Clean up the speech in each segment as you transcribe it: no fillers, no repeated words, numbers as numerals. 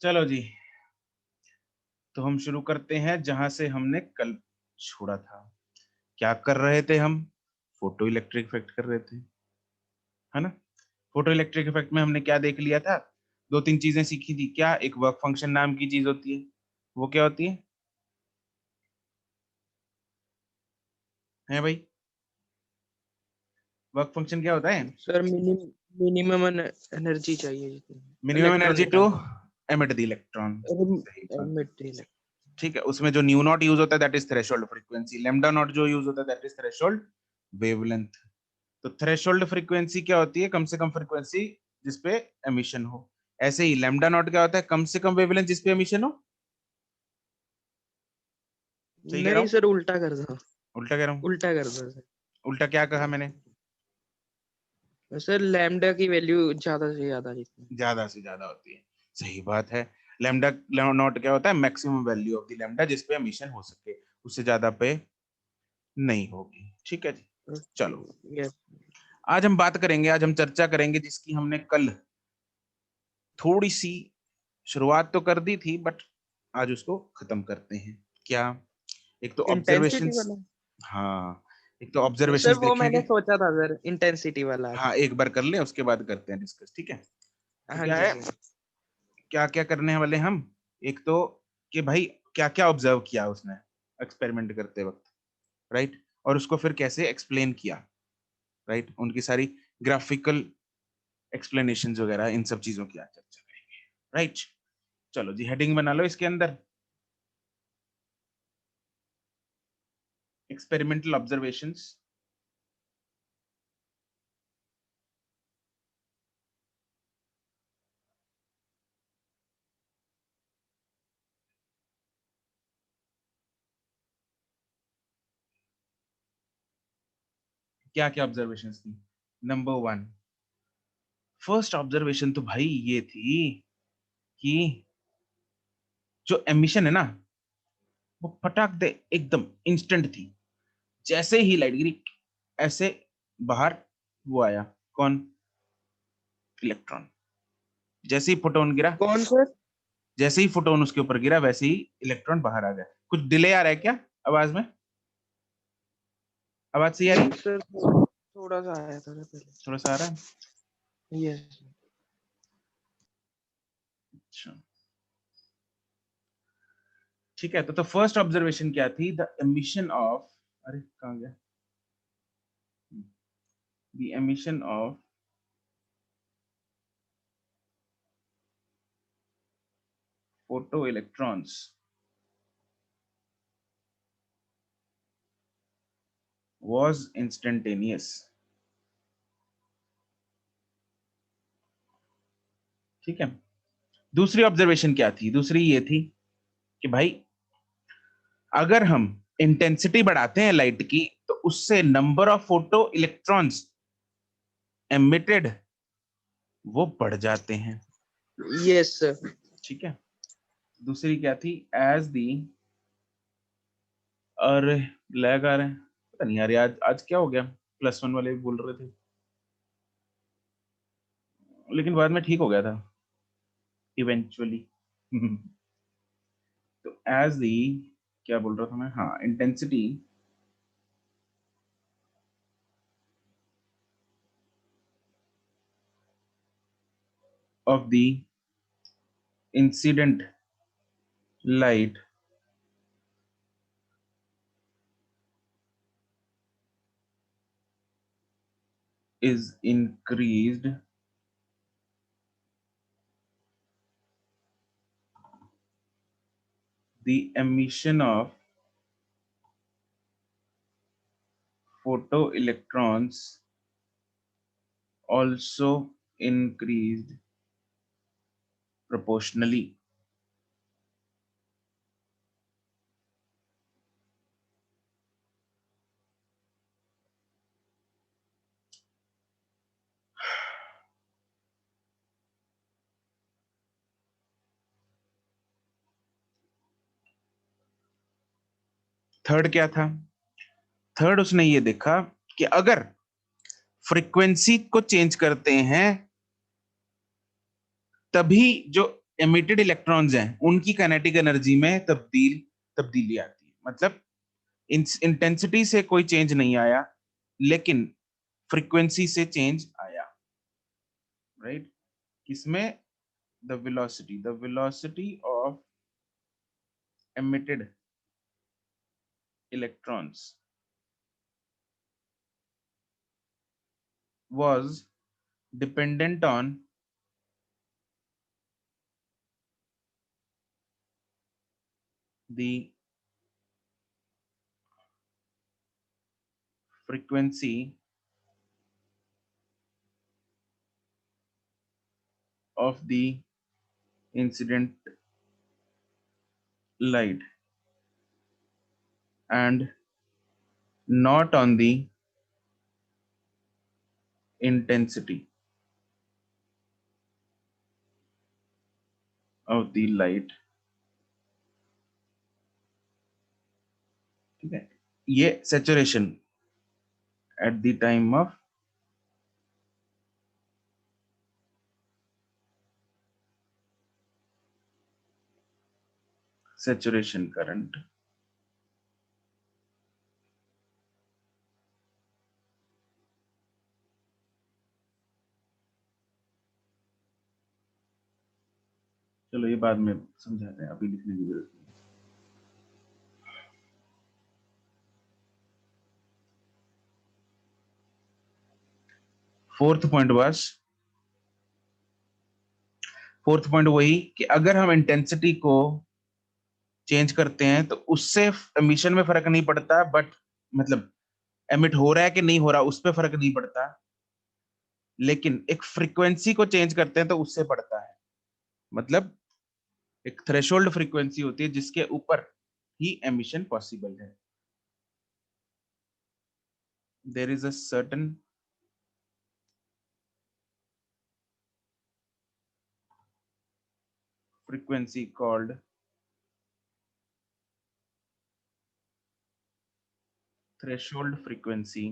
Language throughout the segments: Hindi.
चलो जी, तो हम शुरू करते हैं जहां से हमने कल छोड़ा था। क्या कर रहे थे हम? फोटो इलेक्ट्रिक इफेक्ट कर रहे थे, है ना। फोटो इलेक्ट्रिक इफेक्ट में हमने क्या देख लिया था? दो तीन चीजें सीखी थी। क्या? एक वर्क फंक्शन नाम की चीज होती है। वो क्या होती है भाई? वर्क फंक्शन क्या होता है? सर मिनिमम एनर्जी चाहिए जितनी मिनिमम इलेक्ट्रॉन एनर्जी टू निकालने एमिट द इलेक्ट्रॉन। सही बात। में। ठीक है, उसमें जो न्यू नॉट यूज होता है that is threshold frequency, lambda naught जो यूज होता है दैट इज थ्रेशोल्ड वेवलेंथ। तो थ्रेशोल्ड फ्रीक्वेंसी क्या होती है? कम से कम फ्रीक्वेंसी जिसपे एमिशन हो। ऐसे ही लैम्डा नॉट क्या होता है? कम से कम वेवलेंथ जिसपे एमिशन हो। सही कह रहा नहीं हूँ? सर, उल्टा कर दो। उल्टा कह रहा हूँ? उल्टा कर दो सर। उल्टा क्या कहा मैंने? सर लैम्डा की वैल्यू ज्यादा से ज्यादा जितनी। ज्यादा से ज्यादा होती है। सही बात है। लैम्डा नॉट क्या होता है? Maximum value of the lambda जिसपे एमिशन हो सके, उससे ज्यादा पे नहीं होगी। ठीक है जी। चलो, यस। आज हम बात करेंगे, आज हम चर्चा करेंगे जिसकी हमने कल थोड़ी सी शुरुआत तो कर दी थी, बट आज उसको खत्म करते हैं। क्या? एक तो इंटेंसिटी ऑब्जर्वेशंस। वाला। हाँ, एक तो सर ऑब्जर्वेशंस वो मैंने देखेंगे। सोचा था सर, इंटेंसिटी वाला आज। हाँ, एक बार कर लें उसके बाद करते हैं डिस्कस, ठीक है। तो हाँ क्या जी है, सर। क्या क्या करने वाले हम? एक तो कि भाई क्या क्या ऑब्जर्व किया उसने एक्सपेरिमेंट करते वक्त, राइट, और उसको फिर कैसे एक्सप्लेन किया, राइट, उनकी सारी ग्राफिकल एक्सप्लेनेशन वगैरह, इन सब चीजों की आज चर्चा करेंगे, राइट। चलो जी, हेडिंग बना लो इसके अंदर, एक्सपेरिमेंटल ऑब्जर्वेशंस। क्या क्या ऑब्जर्वेशंस थी? नंबर वन, फर्स्ट ऑब्जर्वेशन तो भाई ये थी कि जो एमिशन है ना, वो फटाक दे एकदम इंस्टेंट थी। जैसे ही लाइट गिरी, ऐसे बाहर वो आया। कौन? इलेक्ट्रॉन। जैसे ही फोटोन गिरा, कौन सर? जैसे ही फोटोन उसके ऊपर गिरा, वैसे ही इलेक्ट्रॉन बाहर आ गया। कुछ डिले आ रहा है क्या आवाज में? आवाज सही आ रही नहीं है? सर, थोड़ा सा आया था सर पहले। थोड़ा सा आ रहा है। यस। अच्छा, ठीक है। तो फर्स्ट ऑब्जर्वेशन क्या थी? द एमिशन ऑफ, अरे कहाँ गया, the emission of photo electrons was instantaneous। ठीक है। दूसरी ऑब्जर्वेशन क्या थी? दूसरी ये थी कि भाई अगर हम इंटेंसिटी बढ़ाते हैं लाइट की, तो उससे number of photo electrons emitted वो बढ़ जाते हैं। Yes sir. ठीक है। दूसरी क्या थी? एज दी, अरे लैग आ रहे हैं, पता नहीं यार, आज आज क्या हो गया, प्लस वन वाले भी बोल रहे थे, लेकिन बाद में ठीक हो गया था इवेंचुअली। तो एज दी, क्या बोल रहा था मैं, हाँ, intensity of the incident light is increased, the emission of photoelectrons also increased proportionally। Third क्या था? थर्ड उसने ये देखा कि अगर फ्रीक्वेंसी को चेंज करते हैं, तभी जो एमिटेड इलेक्ट्रॉन्स हैं उनकी काइनेटिक एनर्जी में तब्दीली आती है। मतलब इंटेंसिटी से कोई चेंज नहीं आया, लेकिन फ्रीक्वेंसी से चेंज आया, राइट? किसमें? The velocity of emitted electrons was dependent on the frequency of the incident light and not on the intensity of the light। ठीक है, ये saturation at the time of saturation current। चलो ये बाद में समझाते हैं, अभी लिखने की जरूरत नहीं। फोर्थ पॉइंट वही कि अगर हम इंटेंसिटी को चेंज करते हैं तो उससे एमिशन में फर्क नहीं पड़ता, बट मतलब एमिट हो रहा है कि नहीं हो रहा उस पर फर्क नहीं पड़ता, लेकिन एक फ्रीक्वेंसी को चेंज करते हैं तो उससे पड़ता है। मतलब एक थ्रेशोल्ड फ्रीक्वेंसी होती है जिसके ऊपर ही एमिशन पॉसिबल है। There is a certain frequency called threshold frequency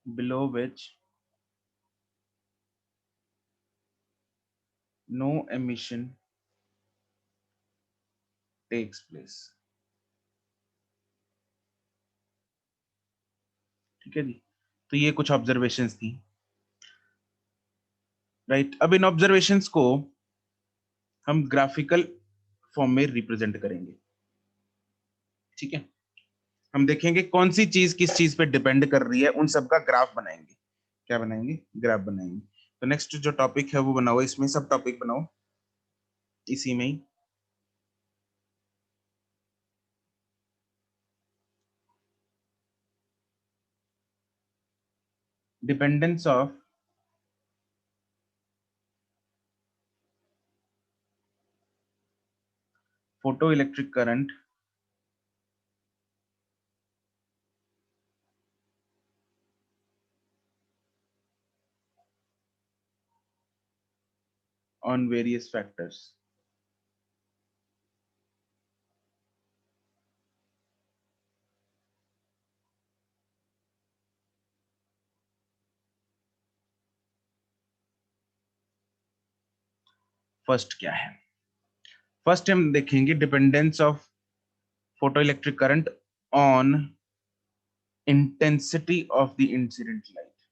below which no emission takes place। ठीक है जी, तो ये कुछ ऑब्जर्वेशंस थी, राइट? अब इन ऑब्जर्वेशंस को हम ग्राफिकल फॉर्म में रिप्रेजेंट करेंगे। ठीक है, हम देखेंगे कौन सी चीज किस चीज पे डिपेंड कर रही है, उन सब का ग्राफ बनाएंगे। क्या बनाएंगे? ग्राफ बनाएंगे। तो नेक्स्ट जो टॉपिक है वो बनाओ, इसमें सब टॉपिक बनाओ इसी में ही। Dependence of photoelectric current on various factors। First क्या है? फर्स्ट हम देखेंगे dependence of photoelectric current on intensity of the incident light।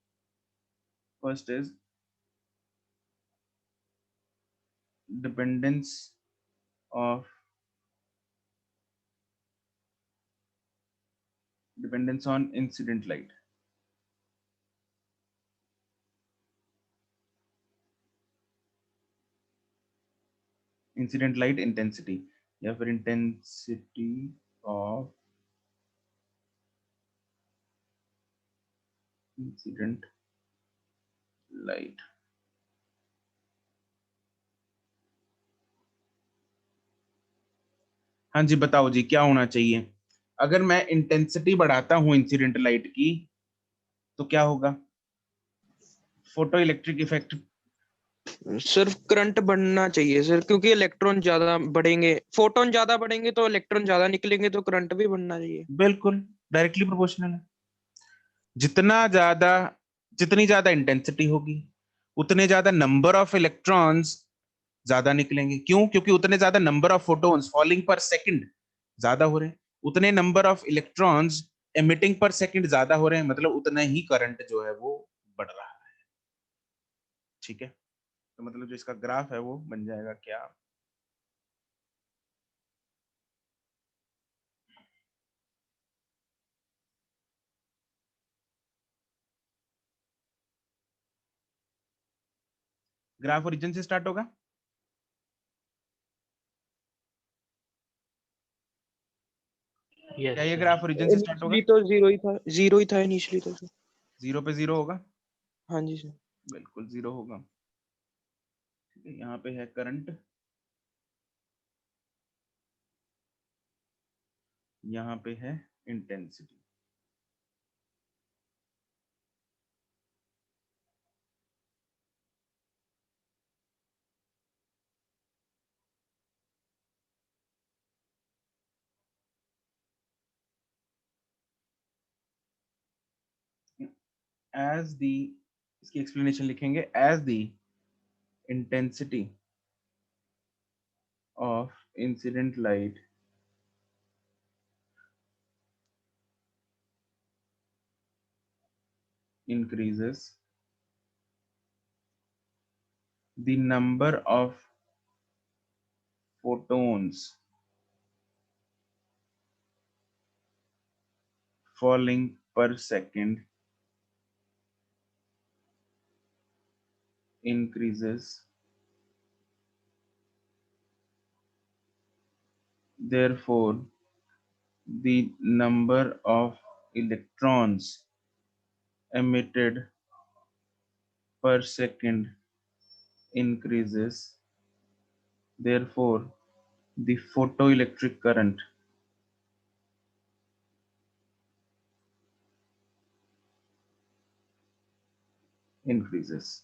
First is dependence on incident light। Incident light intensity या फिर इंटेंसिटी ऑफ इंसिडेंट लाइट। हाँ जी, बताओ जी क्या होना चाहिए? अगर मैं इंटेंसिटी बढ़ाता हूं इंसिडेंट लाइट की तो क्या होगा? Photo electric effect. सिर्फ करंट बढ़ना चाहिए सर, क्योंकि इलेक्ट्रॉन ज्यादा बढ़ेंगे, फोटोन ज्यादा बढ़ेंगे तो इलेक्ट्रॉन ज्यादा निकलेंगे, तो करंट भी बढ़ना चाहिए। बिल्कुल डायरेक्टली प्रोपोर्शनल है। जितनी ज्यादा इंटेंसिटी होगी उतने ज्यादा नंबर ऑफ इलेक्ट्रॉन्स ज्यादा निकलेंगे। क्यों? क्योंकि उतने ज्यादा नंबर ऑफ फोटॉन्स फॉलिंग पर सेकंड ज्यादा हो रहे हैं, उतने नंबर ऑफ इलेक्ट्रॉन्स एमिटिंग पर सेकंड ज्यादा हो रहे हैं, मतलब उतना ही करंट जो है वो बढ़ रहा है। ठीक है, तो मतलब जो इसका ग्राफ है वो बन जाएगा क्या, ग्राफ ओरिजिन से स्टार्ट होगा। क्या यस ये सर। ग्राफ ओरिजिन से स्टार्ट होगा? इनिशियली तो जीरो ही था इनिशियली तो sir। जीरो पे जीरो होगा, हाँ जी सर। बिल्कुल जीरो होगा। ठीक है, यहाँ पे है करंट, यहाँ पे है इंटेंसिटी। एज दी, इसकी एक्सप्लेनेशन लिखेंगे, as the intensity of incident light increases, the number of photons falling per second increases, therefore the number of electrons emitted per second increases, therefore the photoelectric current increases।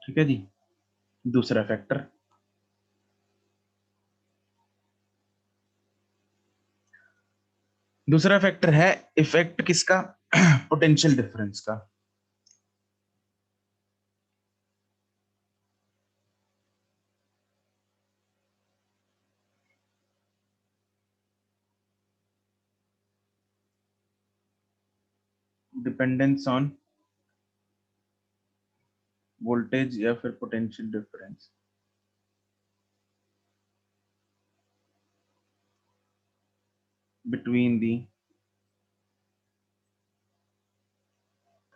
ठीक है जी, दूसरा फैक्टर, दूसरा फैक्टर है इफेक्ट किसका, पोटेंशियल डिफरेंस का। डिपेंडेंस ऑन वोल्टेज या फिर potential difference between the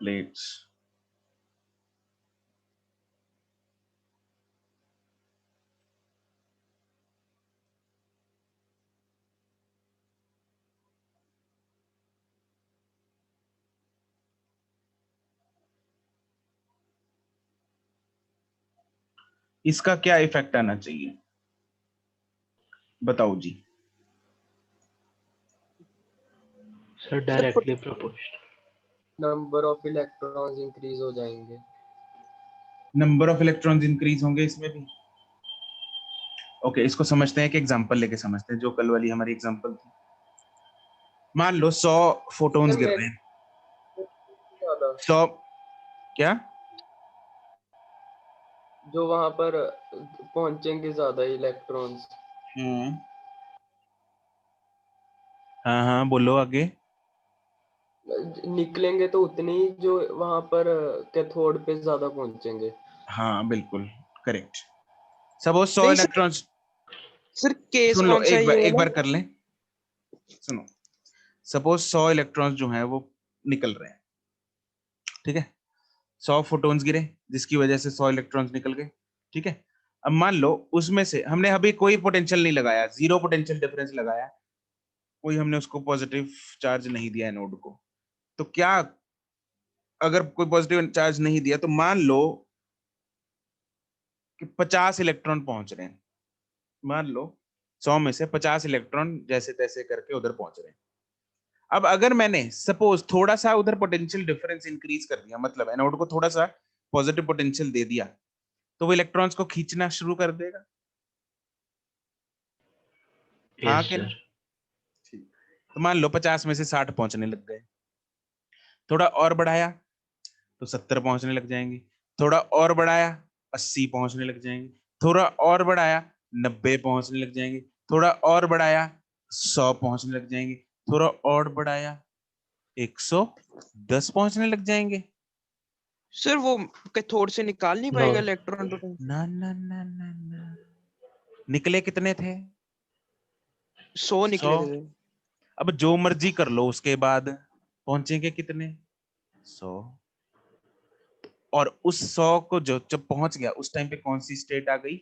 plates. इसका क्या इफेक्ट आना चाहिए, बताओ जी। Sir directly proportional. Number of electrons increase हो जाएंगे। नंबर ऑफ इलेक्ट्रॉन्स इंक्रीज होंगे इसमें भी। ओके, इसको समझते हैं, एक एग्जांपल लेके समझते हैं, जो कल वाली हमारी एग्जांपल थी। मान लो 100 फोटॉन्स गिर रहे हैं, 100 क्या, जो वहां पर पहुंचेंगे ज्यादा इलेक्ट्रॉन्स, हाँ हाँ बोलो आगे। निकलेंगे तो उतने ही जो वहां पर कैथोड पे ज्यादा पहुंचेंगे। हाँ बिल्कुल करेक्ट। सपोज 100 नहीं इलेक्ट्रॉन्स, सर केस सुन लो कौन सा एक बार, ये है एक ना। बार कर लें, सुनो। सपोज 100 इलेक्ट्रॉन्स जो हैं वो निकल रहे हैं, ठीक है, 100 फोटॉन्स गिरे जिसकी वजह से 100 इलेक्ट्रॉन्स निकल गए। ठीक है, अब मान लो उसमें से हमने अभी कोई पोटेंशियल नहीं लगाया, जीरो पोटेंशियल डिफरेंस लगाया, कोई हमने उसको पॉजिटिव चार्ज नहीं दिया एनोड को, तो क्या, अगर कोई पॉजिटिव चार्ज नहीं दिया तो मान लो कि 50 इलेक्ट्रॉन पहुंच रहे हैं, मान लो 100 में से 50 इलेक्ट्रॉन जैसे तैसे करके उधर पहुंच रहे हैं। अब अगर मैंने सपोज थोड़ा सा उधर पोटेंशियल डिफरेंस इंक्रीज कर दिया, मतलब एनोड को थोड़ा सा पॉजिटिव पोटेंशियल दे दिया, तो वो इलेक्ट्रॉन्स को खींचना शुरू कर देगा। हाँ Yes, कि sir. नहीं? ठीक। तो मान लो 50 में से 60 पहुंचने लग गए, थोड़ा और बढ़ाया तो 70 पहुंचने लग जाएंगे, थोड़ा और बढ़ाया 80 पहुंचने लग जाएंगे, थोड़ा और बढ़ाया 90 पहुंचने लग जाएंगे, थोड़ा और बढ़ाया 100 पहुंचने लग जाएंगे, थोड़ा और बढ़ाया 110 पहुंचने लग जाएंगे। सर वो कैथोड से निकाल नहीं No. पाएगा इलेक्ट्रॉन प्रोटॉन? ना ना ना ना ना, निकले कितने थे? 100 निकले 100। थे। अब जो मर्जी कर लो, उसके बाद पहुंचेंगे कितने? 100। और उस 100 को जो जब पहुंच गया उस टाइम पे कौन सी स्टेट आ गई?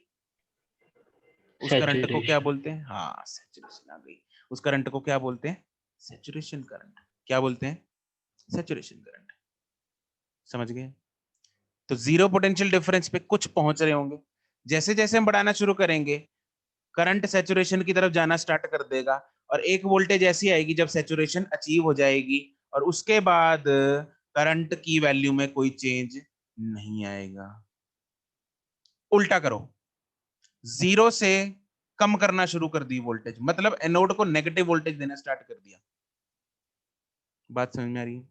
उस करंट को क्या Saturation. बोलते हैं? हाँ, सैचुरेशन आ गई। उस करंट को क्या बोलते हैं? Saturation current. क्या बोलते हैं? Saturation current. समझ गए? तो जीरो पोटेंशियल डिफरेंस पे कुछ पहुंच रहे होंगे, जैसे जैसे हम बढ़ाना शुरू करेंगे करंट सैचुरेशन की तरफ जाना स्टार्ट कर देगा, और एक वोल्टेज ऐसी आएगी जब सैचुरेशन अचीव हो जाएगी, और उसके बाद करंट की वैल्यू में कोई चेंज नहीं आएगा। उल्टा करो, जीरो से कम करना शुरू कर दी वोल्टेज, मतलब एनोड को नेगेटिव वोल्टेज देना स्टार्ट कर दिया। बात समझ में आ रही है?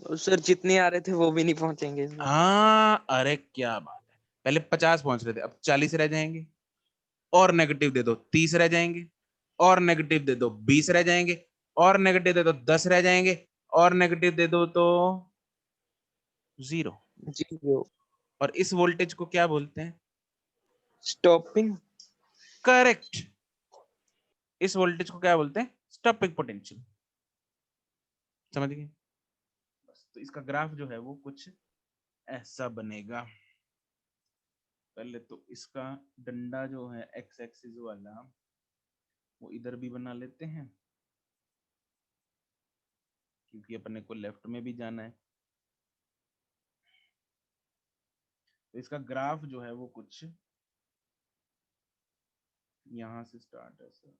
और सर जितने आ रहे थे वो भी नहीं पहुंचेंगे इसमें। हाँ, अरे क्या बात है, पहले 50 पहुंच रहे थे, अब 40 रह जाएंगे, और नेगेटिव दे दो 30 रह जाएंगे, और नेगेटिव दे दो 20 रह जाएंगे, और नेगेटिव दे दो 10 रह जाएंगे, और नेगेटिव दे दो तो 0। जी वो और इस वोल्टेज को क्या बोलते हैं? स्टॉपिंग। करेक्ट। इस वोल्टेज को क्या बोलते हैं? Stopping potential. समझ गए? बस, तो इसका ग्राफ जो है वो कुछ ऐसा बनेगा। पहले तो इसका डंडा जो है एक्स एक्सिस वाला वो इधर भी बना लेते हैं, क्योंकि अपने को लेफ्ट में भी जाना है। तो इसका ग्राफ जो है वो कुछ यहां से स्टार्ट है सर।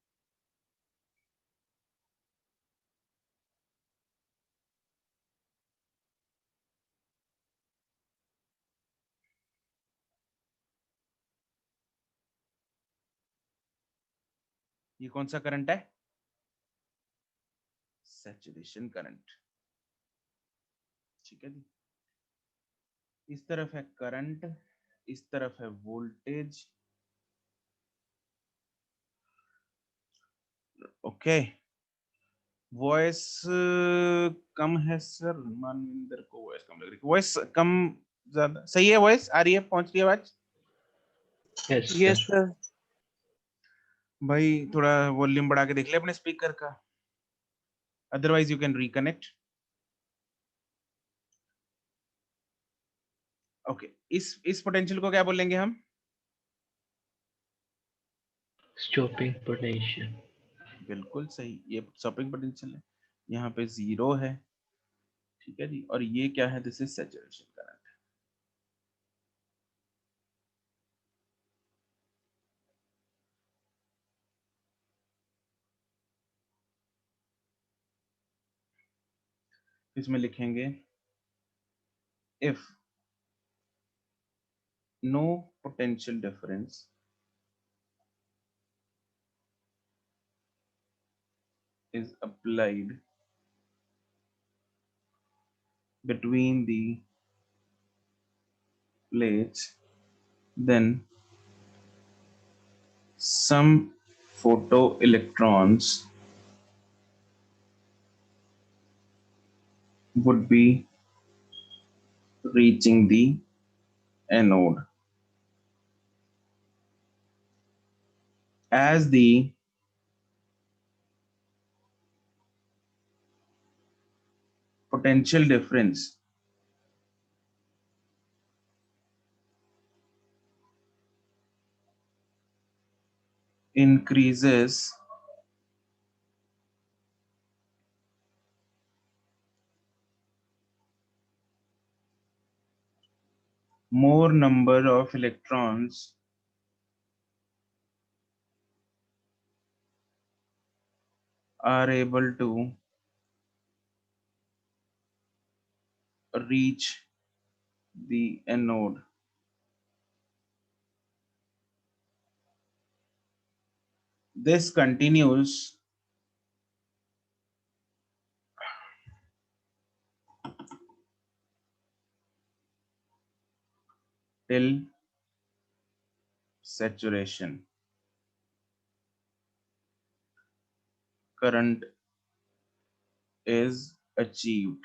ये कौन सा करंट है? Saturation current. ठीक है जी। इस तरफ है करंट, इस तरफ है वोल्टेज। ओके, वॉइस कम है सर, मानविंदर को वॉइस कम लग रही है। वॉइस कम ज्यादा सही है? वॉइस आ रही है, पहुंच रही है आवाज? Yes, sir. Yes sir. भाई थोड़ा वॉल्यूम बढ़ा के देख ले अपने स्पीकर का, otherwise you can reconnect. Okay, इस पोटेंशियल को क्या बोलेंगे हम? Stopping potential. बिल्कुल सही, ये स्टॉपिंग पोटेंशियल है। यहाँ पे 0 है। ठीक है जी, और ये क्या है? This is saturation current. इसमें लिखेंगे if no potential difference is applied between the plates, then some photoelectrons would be reaching the anode. As the potential difference increases, more number of electrons are able to reach the anode. This continues till saturation. Current is achieved.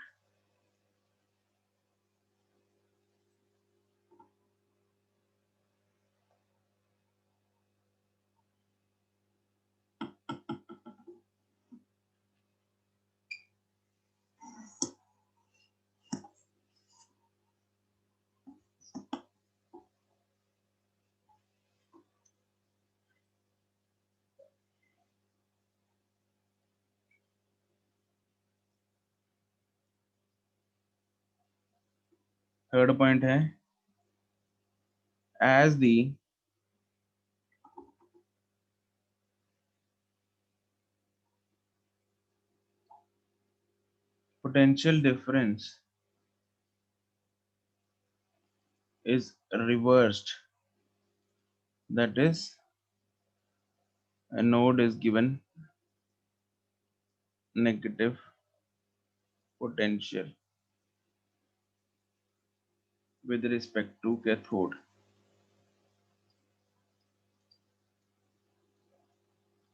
Third point है, as the potential difference is reversed, that is, a node is given negative potential with respect to cathode.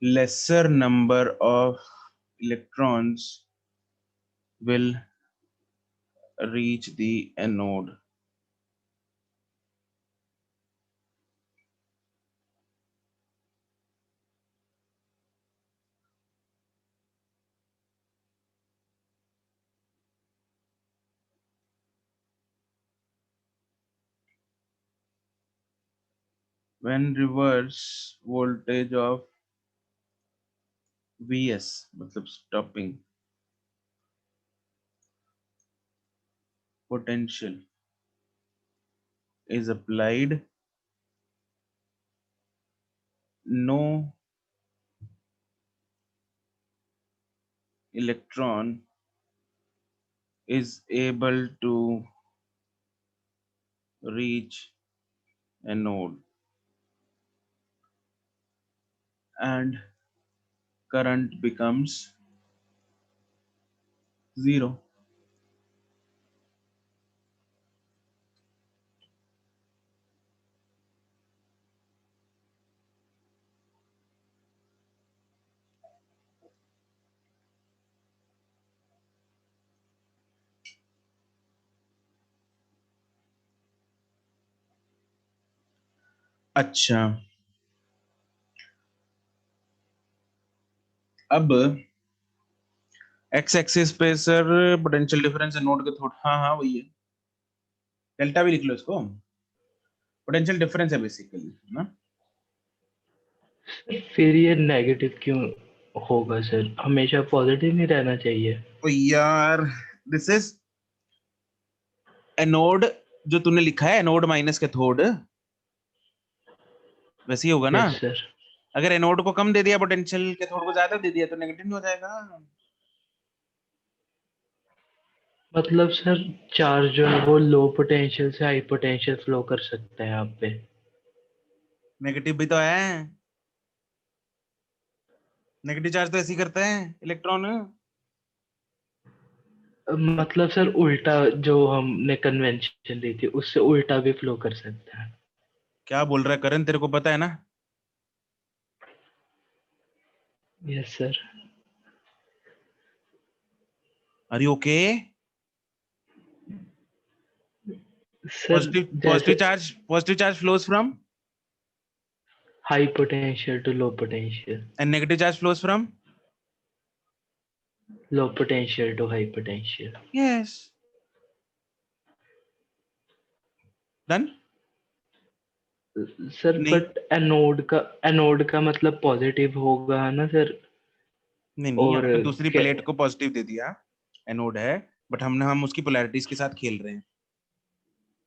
Lesser number of electrons will reach the anode. When reverse voltage of Vs, मतलब stopping potential, is applied, no electron is able to reach anode and current becomes 0. अच्छा, अब एक्स एक्सिस पे सर पोटेंशियल डिफरेंस नोड के थोड़ा, हाँ हाँ वही है, डेल्टा भी लिख लो इसको, पोटेंशियल डिफरेंस है बेसिकली ना। फिर ये नेगेटिव क्यों होगा सर? हमेशा पॉजिटिव नहीं रहना चाहिए। तो यार दिस इज एनोड, जो तूने लिखा है एनोड माइनस कैथोड, वैसे ही होगा ना। Yes sir. अगर एनोड को कम दे दिया पोटेंशियल, कैथोड को ज्यादा दे दिया तो नेगेटिव नहीं हो जाएगा। मतलब सर चार्ज जो है वो लो पोटेंशियल से हाई पोटेंशियल फ्लो कर सकता है यहाँ पे। नेगेटिव भी तो है, नेगेटिव चार्ज तो ऐसे ही करता है इलेक्ट्रॉन। मतलब सर उल्टा जो हमने कन्वेंशन दी थी उससे उल्टा भी फ्लो कर सकता है। क्या बोल रहा है करण, तेरे को पता है ना? Yes sir. Are you okay? Sir positive charge flows from high potential to low potential and negative charge flows from low potential to high potential. Yes, done. Sir नहीं बट एनोड का मतलब पॉजिटिव होगा ना सर। नहीं नहीं, और यहाँ पे दूसरी प्लेट को पॉजिटिव दे दिया, एनोड है, बट हम उसकी पोलैरिटीज के साथ खेल रहे हैं,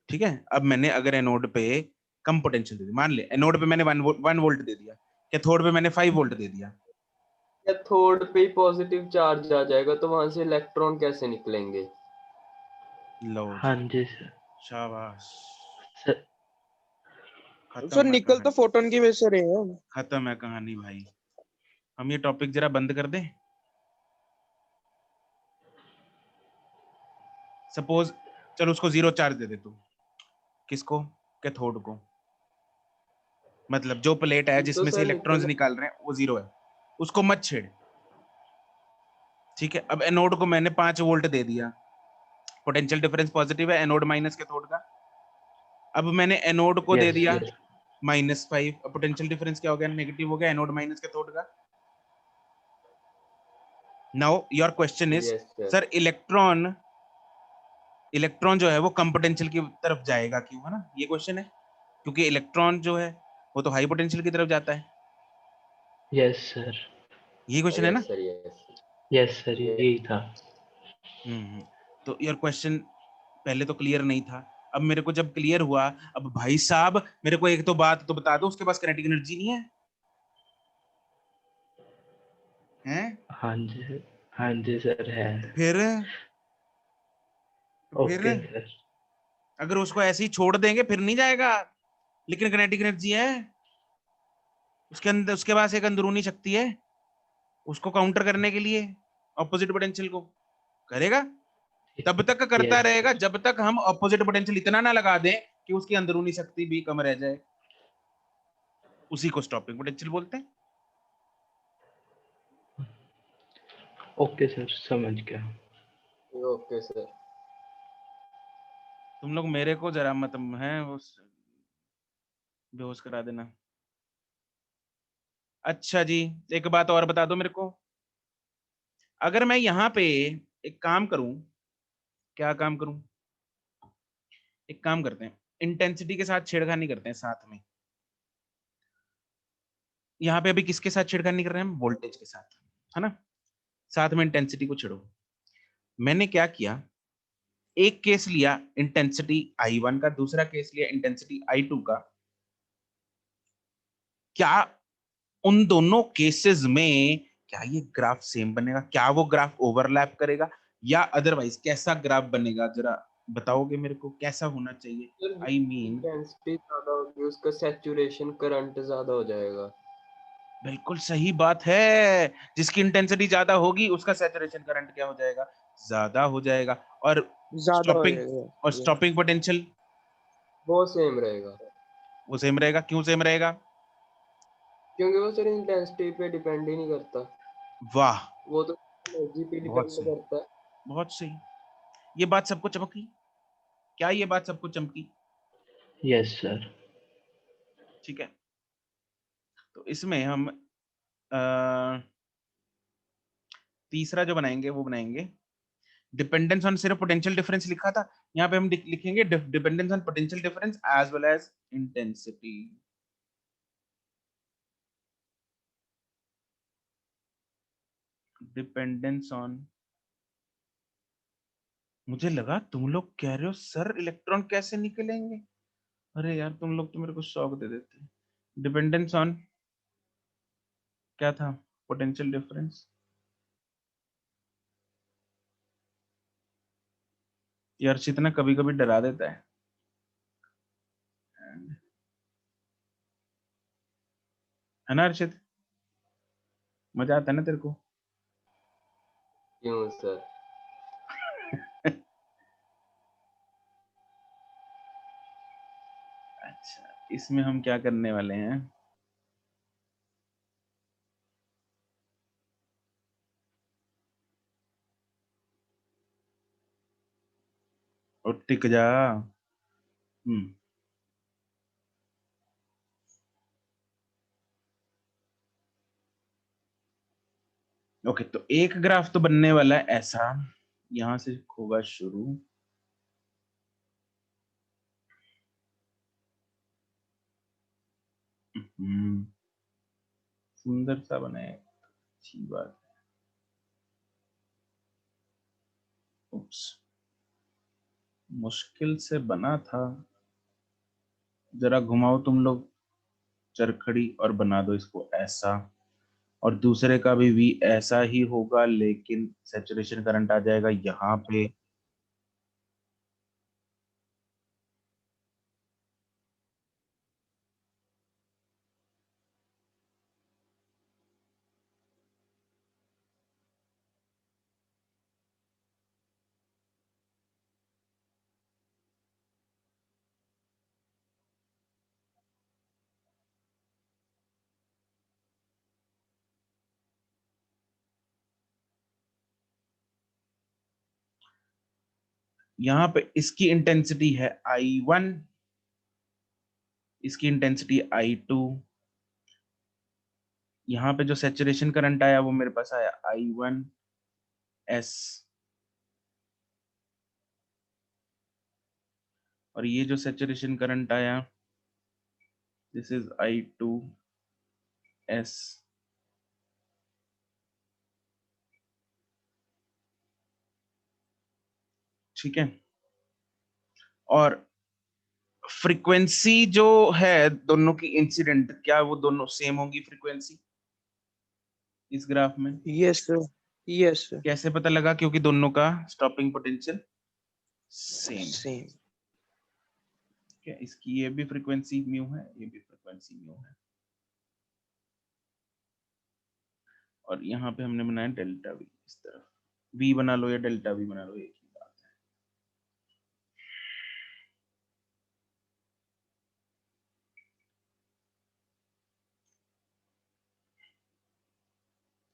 ठीक है। अब मैंने अगर एनोड पे कम पोटेंशियल दे दी, मान ले एनोड पे मैंने 1 वोल्ट दे दिया, कैथोड पे मैंने 5 वोल्ट दे दिया, कैथोड पे ही पॉजिटिव चार्ज आ जाएगा तो वहां से इलेक्ट्रॉन कैसे निकलेंगे? लो हाँ जी, जी सर। शाबाश, सर सर खत्म है निकल तो कहानी, फोटोन की वजह से रहे हैं। खत्म है कहानी भाई। हम ये टॉपिक जरा बंद कर दें। सपोज, चलो उसको जीरो चार्ज दे दे तू। किसको? कैथोड को। मतलब जो प्लेट है तो जिसमें से सर इलेक्ट्रॉन्स निकल निकाल रहे हैं वो जीरो है, उसको मत छेड़। ठीक है, अब एनोड को मैंने 5 वोल्ट दे दिया, पोटेंशियल डिफरेंस पॉजिटिव है, एनोड माइनस कैथोड का। अब मैंने एनोड को दे यस दिया यस -5, अब पोटेंशियल डिफरेंस क्या हो गया? नेगेटिव हो गया, एनोड माइनस कैथोड का। Now your question is, yes sir. Sir electron जो है वो कम पोटेंशियल की तरफ जाएगा क्यों, है ना ये क्वेश्चन है। क्योंकि इलेक्ट्रॉन जो है वो तो हाई पोटेंशियल की तरफ जाता है, यस सर। यही क्वेश्चन है ना। Yes sir. Yes yes sir, यही था। तो योर क्वेश्चन पहले तो क्लियर नहीं था, अब मेरे को जब क्लियर हुआ, अब भाई साहब मेरे को एक तो बात तो बता दो, उसके पास काइनेटिक एनर्जी नहीं है, हैं? हाँ जी सर, हाँ जी सर है। तो फिर ओके सर। अगर उसको ऐसे ही छोड़ देंगे फिर नहीं जाएगा, लेकिन काइनेटिक एनर्जी है उसके अंदर, उसके पास एक अंदरूनी शक्ति है उसको काउंटर करने के लिए, ऑपोजिट पोटेंशियल को करेगा। तब तक करता यस रहेगा सर। जब तक हम ऑपोजिट पोटेंशियल इतना ना लगा दें कि उसकी अंदरूनी शक्ति भी कम रह जाए, उसी को स्टॉपिंग पोटेंशियल बोलते हैं। ओके सर, समझ गया। Okay sir. तुम लोग मेरे को जरा मत है वो बेहोश करा देना। अच्छा जी, एक बात और बता दो मेरे को, अगर मैं यहाँ पे एक काम करूं, क्या काम करूं? एक काम करते हैं, इंटेंसिटी के साथ छेड़खानी करते हैं साथ में। यहाँ पे अभी किसके साथ छेड़खानी कर रहे हैं हम? वोल्टेज के साथ, है ना। साथ में इंटेंसिटी को छेड़ो। मैंने क्या किया, एक केस लिया इंटेंसिटी I1 का, दूसरा केस लिया इंटेंसिटी I2 का। क्या उन दोनों केसेस में क्या ये ग्राफ सेम बनेगा? क्या वो ग्राफ ओवरलैप करेगा या अदरवाइज कैसा ग्राफ बनेगा? जरा बताओगे मेरे को कैसा होना चाहिए? सर आई मीन इंटेंसिटी ज्यादा होगी उसका सैचुरेशन करंट ज्यादा हो जाएगा। बिल्कुल सही बात है, जिसकी इंटेंसिटी ज्यादा होगी उसका सैचुरेशन करंट क्या हो जाएगा? ज्यादा हो जाएगा। और ज्यादा हो स्टॉपिंग जाएगा। पोटेंशियल वो सेम रहेगा वो सेम रहेगा। क्यों सेम रहेगा? क्योंकि वो सर इंटेंसिटी पे डिपेंड ही नहीं करता, वाह, वो तो एनर्जी पे बहुत डिपेंड सही, करता है। बहुत सही। ये बात सबको चमकी? क्या ये बात सबको चमकी? Yes sir. ठीक है, तो इसमें हम तीसरा जो बनाएंगे वो बनाएंगे डिपेंडेंस ऑन, सिर्फ पोटेंशियल डिफरेंस लिखा था, यहाँ पे हम लिखेंगे dependence on potential difference as well as intensity. Dependence on, मुझे लगा तुम लोग कह रहे हो सर इलेक्ट्रॉन कैसे निकलेंगे, अरे यार तुम लोग तो मेरे को शौक दे देते। डिपेंडेंस ऑन क्या था? Potential difference. ये अर्चित ना कभी कभी डरा देता है, है ना अर्चित? मजा आता है ना तेरे को? क्यों सर? अच्छा, इसमें हम क्या करने वाले हैं, और टिक जा। ओके, तो एक ग्राफ तो बनने वाला है ऐसा, यहां से होगा शुरू। सुंदर सा बने, अच्छी बात है। उप्स, मुश्किल से बना था, जरा घुमाओ तुम लोग चरखड़ी और बना दो इसको ऐसा। और दूसरे का भी V ऐसा ही होगा, लेकिन सैचुरेशन करंट आ जाएगा यहाँ पे। यहाँ पे इसकी इंटेंसिटी है I1, इसकी इंटेंसिटी I2। यहाँ पे जो सैचुरेशन करंट आया वो मेरे पास आया I1S, और ये जो सैचुरेशन करंट आया दिस इज I2S। ठीक है, और फ्रीक्वेंसी जो है दोनों की इंसिडेंट, क्या वो दोनों सेम होगी फ्रीक्वेंसी इस ग्राफ में? यस सर, यस सर, कैसे पता लगा? क्योंकि दोनों का स्टॉपिंग पोटेंशियल सेम है। सेम। क्या इसकी ये भी फ्रीक्वेंसी म्यू है, ये भी फ्रीक्वेंसी म्यू है, और यहाँ पे हमने बनाया डेल्टा वी। इस तरफ वी बना लो या डेल्टा वी बना लो, एक ही बात है।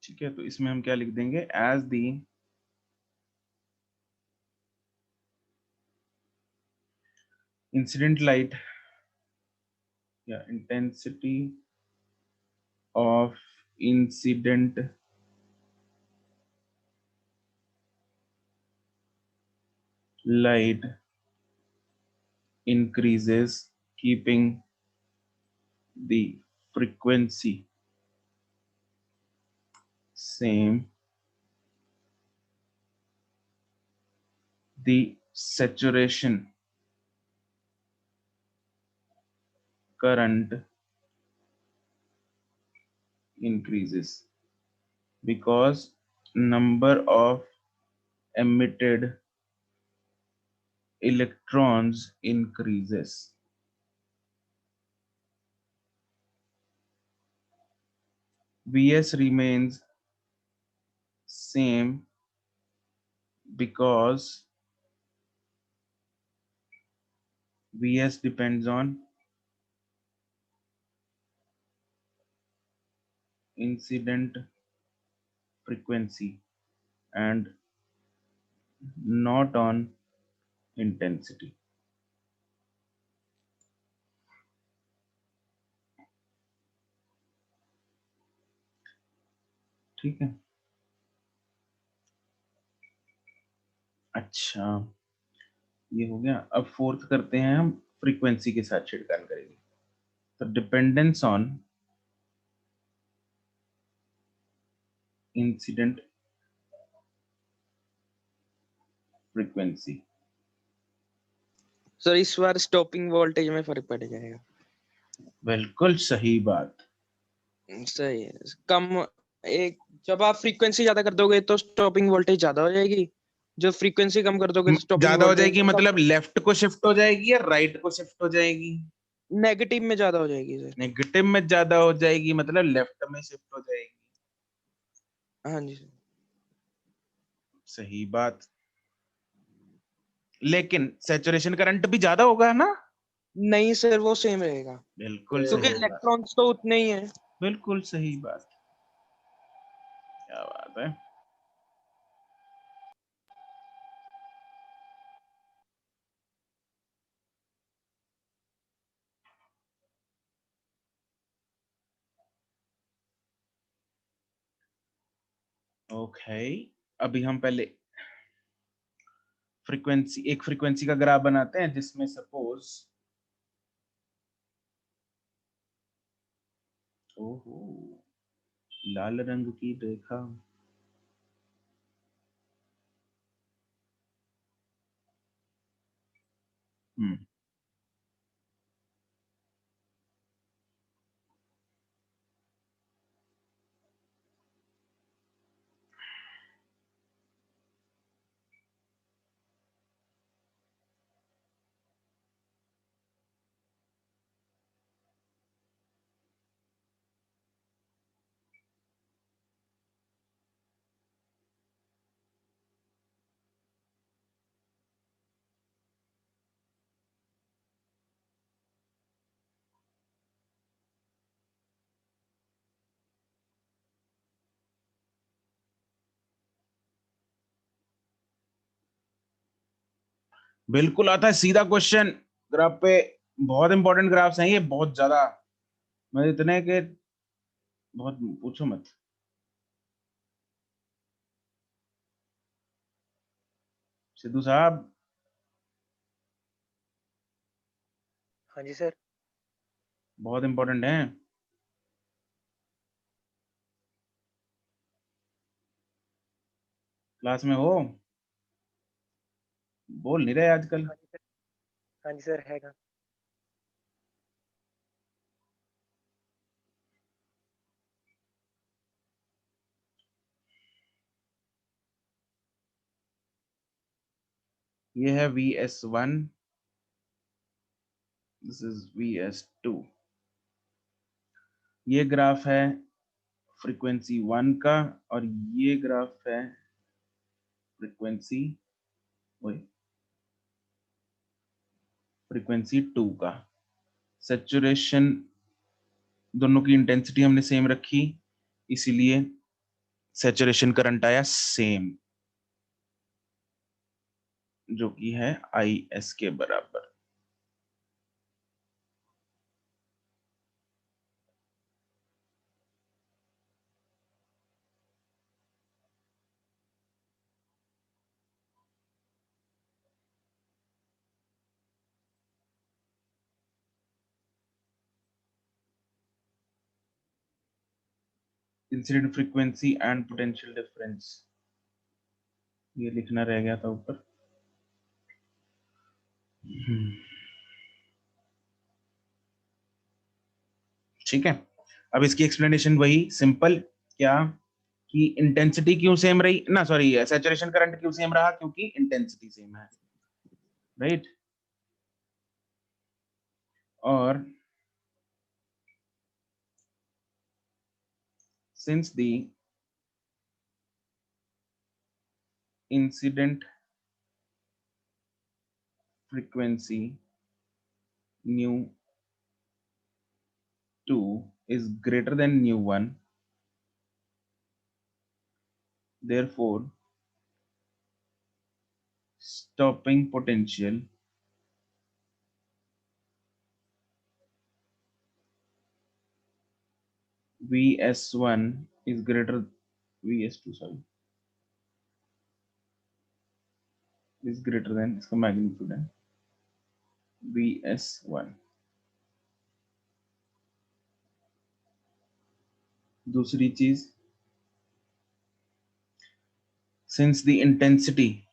ठीक है, तो इसमें हम क्या लिख देंगे? एज दी इंसिडेंट लाइट या intensity of incident light increases, keeping the frequency same, the saturation current increases because number of emitted electrons increases. Vs remains same because Vs depends on incident frequency and not on intensity. ठीक है, अच्छा ये हो गया। अब फोर्थ करते हैं हम, फ्रीक्वेंसी के साथ छिड़कान करेंगे। तो dependence on incident frequency. Sir इस बार स्टॉपिंग वोल्टेज में फर्क पड़ जाएगा। बिल्कुल सही बात। सही है। कम एक जब आप फ्रीक्वेंसी ज्यादा कर दोगे तो स्टॉपिंग वोल्टेज ज्यादा हो जाएगी, जो फ्रीक्वेंसी कम कर दोगे तो स्टॉपिंग ज्यादा हो वोल्टेज जाएगी मतलब लेफ्ट को शिफ्ट हो जाएगी या राइट को शिफ्ट हो जाएगी? नेगेटिव में ज्यादा हो जाएगी सर। नेगेटिव में ज्यादा हो जाएगी मतलब लेफ्ट में शिफ्ट हो जाएगी। हाँ जी सर। सही बात, लेकिन सैचुरेशन करंट भी ज्यादा होगा ना? नहीं सर, वो सेम रहेगा बिल्कुल क्योंकि सही बात, इलेक्ट्रॉन्स तो उतने ही हैं। बिल्कुल सही बात। क्या बात है। ओके, अभी हम पहले फ्रीक्वेंसी, एक फ्रीक्वेंसी का ग्राफ बनाते हैं जिसमें सपोज, ओहो लाल रंग की रेखा, हम्म, बिल्कुल आता है सीधा क्वेश्चन ग्राफ पे। बहुत इंपॉर्टेंट ग्राफ्स हैं ये, बहुत ज्यादा, मतलब इतने के बहुत पूछो मत। सिद्धू साहब, हाँ जी सर। बहुत इंपॉर्टेंट है। क्लास में हो? बोल नहीं रहे आजकल। हाँ जी सर। हाँ जी सर हैगा। ये है VS1, दिस इज VS2। ये ग्राफ है फ्रीक्वेंसी 1 का, और ये ग्राफ है फ्रीक्वेंसी फ्रीक्वेंसी 2 का। सैचुरेशन, दोनों की इंटेंसिटी हमने सेम रखी, इसीलिए सैचुरेशन करंट आया सेम, जो कि है IS के बराबर। Incident frequency and potential difference, ये लिखना रह गया था ऊपर। ठीक है, अब इसकी एक्सप्लेनेशन वही सिंपल, क्या कि इंटेंसिटी क्यों सेम रही ना, सॉरी, सैचुरेशन करंट क्यों सेम रहा, क्योंकि इंटेंसिटी सेम है, राइट। और since the incident frequency nu2 is greater than nu1, therefore stopping potential Vs1 is greater, Vs2 sorry, is greater than, इसका मैग्नीट्यूड है Vs1। दूसरी चीज, since the intensity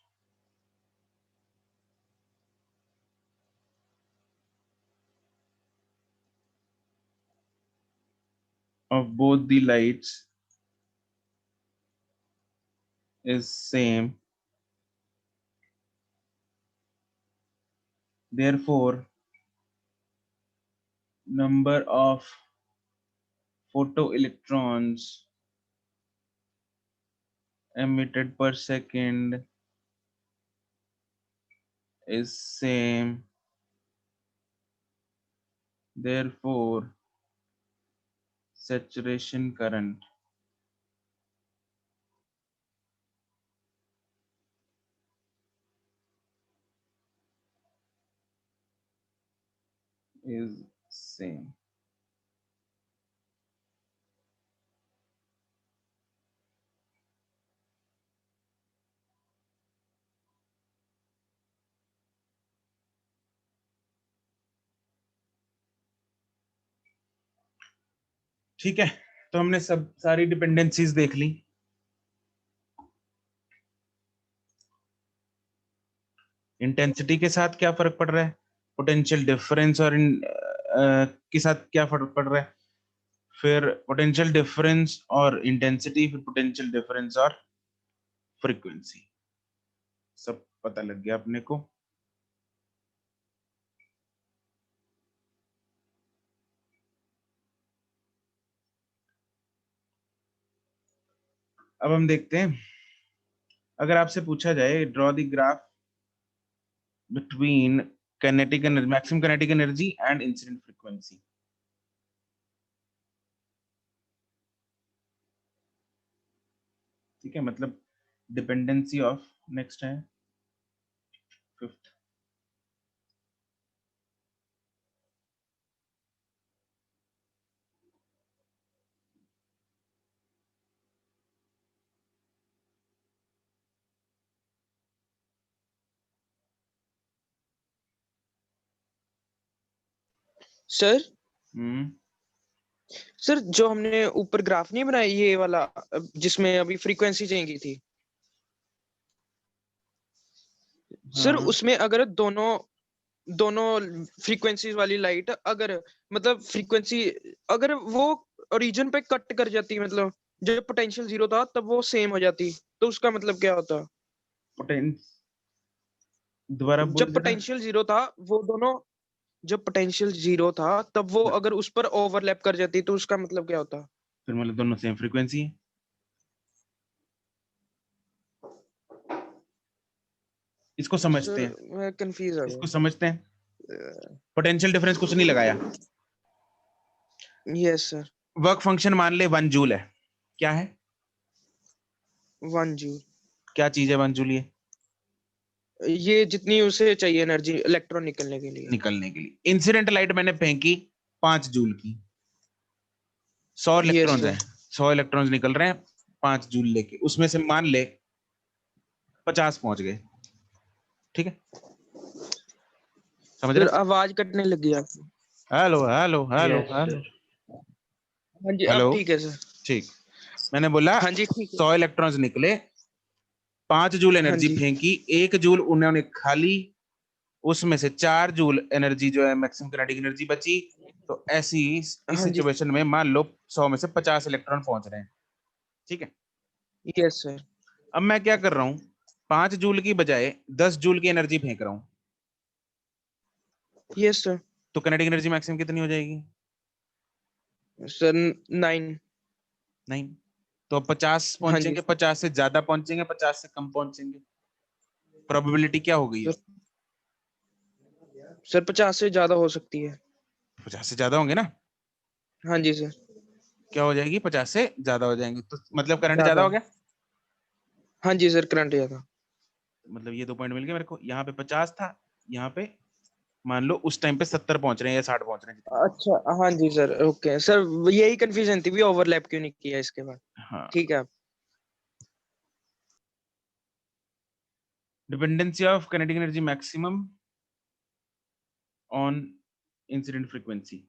of both the lights is same, therefore number of photoelectrons emitted per second is same, therefore saturation current is same। ठीक है, तो हमने सब सारी डिपेंडेंसीज देख ली। इंटेंसिटी के साथ क्या फर्क पड़ रहा है, पोटेंशियल डिफरेंस और के साथ क्या फर्क पड़ रहा है, फिर पोटेंशियल डिफरेंस और इंटेंसिटी, फिर पोटेंशियल डिफरेंस और फ्रीक्वेंसी, सब पता लग गया अपने को। अब हम देखते हैं, अगर आपसे पूछा जाए draw the graph between kinetic energy, maximum kinetic energy and incident frequency, ठीक है, मतलब डिपेंडेंसी ऑफ, नेक्स्ट है फिफ्थ, सर हम्म सर जो हमने ऊपर ग्राफ नहीं बनाया ये वाला जिसमें अभी फ्रीक्वेंसी चेंज की थी सर हाँ उसमें अगर दोनों दोनों फ्रीक्वेंसीज वाली लाइट अगर मतलब फ्रीक्वेंसी अगर वो ओरिजिन पे कट कर जाती मतलब जब पोटेंशियल जीरो था तब वो सेम हो जाती तो उसका मतलब क्या होता पोटेंस दोबारा बोल जब जरा। पोटेंशियल जीरो था वो दोनों जब पोटेंशियल जीरो था तब वो अगर उस पर ओवरलैप कर जाती तो उसका मतलब क्या होता फिर मतलब दोनों सेम फ्रीक्वेंसी है। इसको समझते सर हैं, मैं कंफ्यूज हो इसको समझते हैं। पोटेंशियल डिफरेंस कुछ नहीं लगाया, गया यस सर वर्क फंक्शन मान ले 1 जूल है। क्या है, 1 जूल क्या चीज है 1 जूल? ये जितनी उसे चाहिए एनर्जी इलेक्ट्रॉन निकलने के लिए निकलने के लिए इंसिडेंट लाइट मैंने फेंकी 5 जूल की, 100 यस इलेक्ट्रॉन्स सर हैं, 100 इलेक्ट्रॉन्स निकल रहे हैं 5 जूल लेके, उसमें से मान ले 50 पहुंच गए। ठीक है, समझ सर रहे? आवाज कटने लगी आपकी hello hello hello yes hello sir. हाँ जी हेलो। अब ठीक है सर ठीक, मैंने बोला हाँ जी ठीक है 100 इलेक्ट्रॉन्स निकले, 5 जूल हाँ एनर्जी जी फेंकी, 1 जूल उन्होंने खाली, उसमें से 4 जूल एनर्जी जो है मैक्सिमम किनेटिक एनर्जी बची। तो ऐसी इस हाँ जी सिचुएशन में मान लो 100 में से 50 इलेक्ट्रॉन पहुंच रहे हैं। ठीक है, यस सर अब मैं क्या कर रहा हूं, 5 जूल की बजाय 10 जूल की एनर्जी फेंक रहा हूं, यस सर तो किनेटिक एनर्जी मैक्सिमम कितनी हो जाएगी? सर 9 नहीं, तो अब 50 हाँ जी पहुंचेंगे, 50 से ज्यादा पहुंचेंगे, 50 से कम पहुंचेंगे, प्रोबेबिलिटी क्या हो गई है? सर सर 50 से ज्यादा हो सकती है 50 से ज्यादा होंगे ना, हाँ जी सर क्या हो जाएगी? 50 से ज्यादा हो जाएंगे, तो मतलब करंट ज्यादा ज्यादा हो गया। हाँ जी सर करंट ज्यादा मतलब ये 2 पॉइंट मिल गए मेरे को, यहाँ पे 50 था, यहाँ पे मान लो उस टाइम पे 70 पहुंच रहे हैं या 60 पहुंच रहे हैं जितने। अच्छा हाँ जी सर ओके सर यही कंफ्यूजन थी भी ओवरलैप क्यों नहीं किया इसके बाद हाँ, ठीक है dependency of kinetic energy maximum on incident frequency.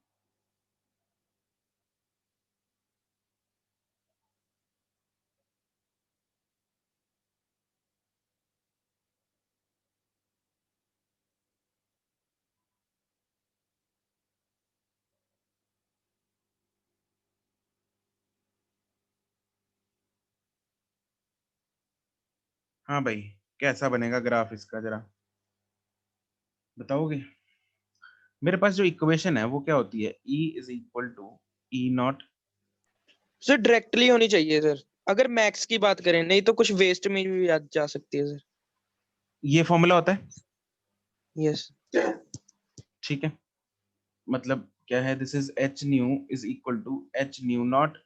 हाँ भाई, कैसा बनेगा ग्राफ इसका जरा बताओगे? मेरे पास जो इक्वेशन है वो क्या होती है, E is equal to E not. Sir directly होनी चाहिए सर अगर मैक्स की बात करें नहीं तो कुछ वेस्ट में भी जा सकती है सर ये फॉर्मूला होता है, यस ठीक है, मतलब क्या है, this is H nu is equal to H nu not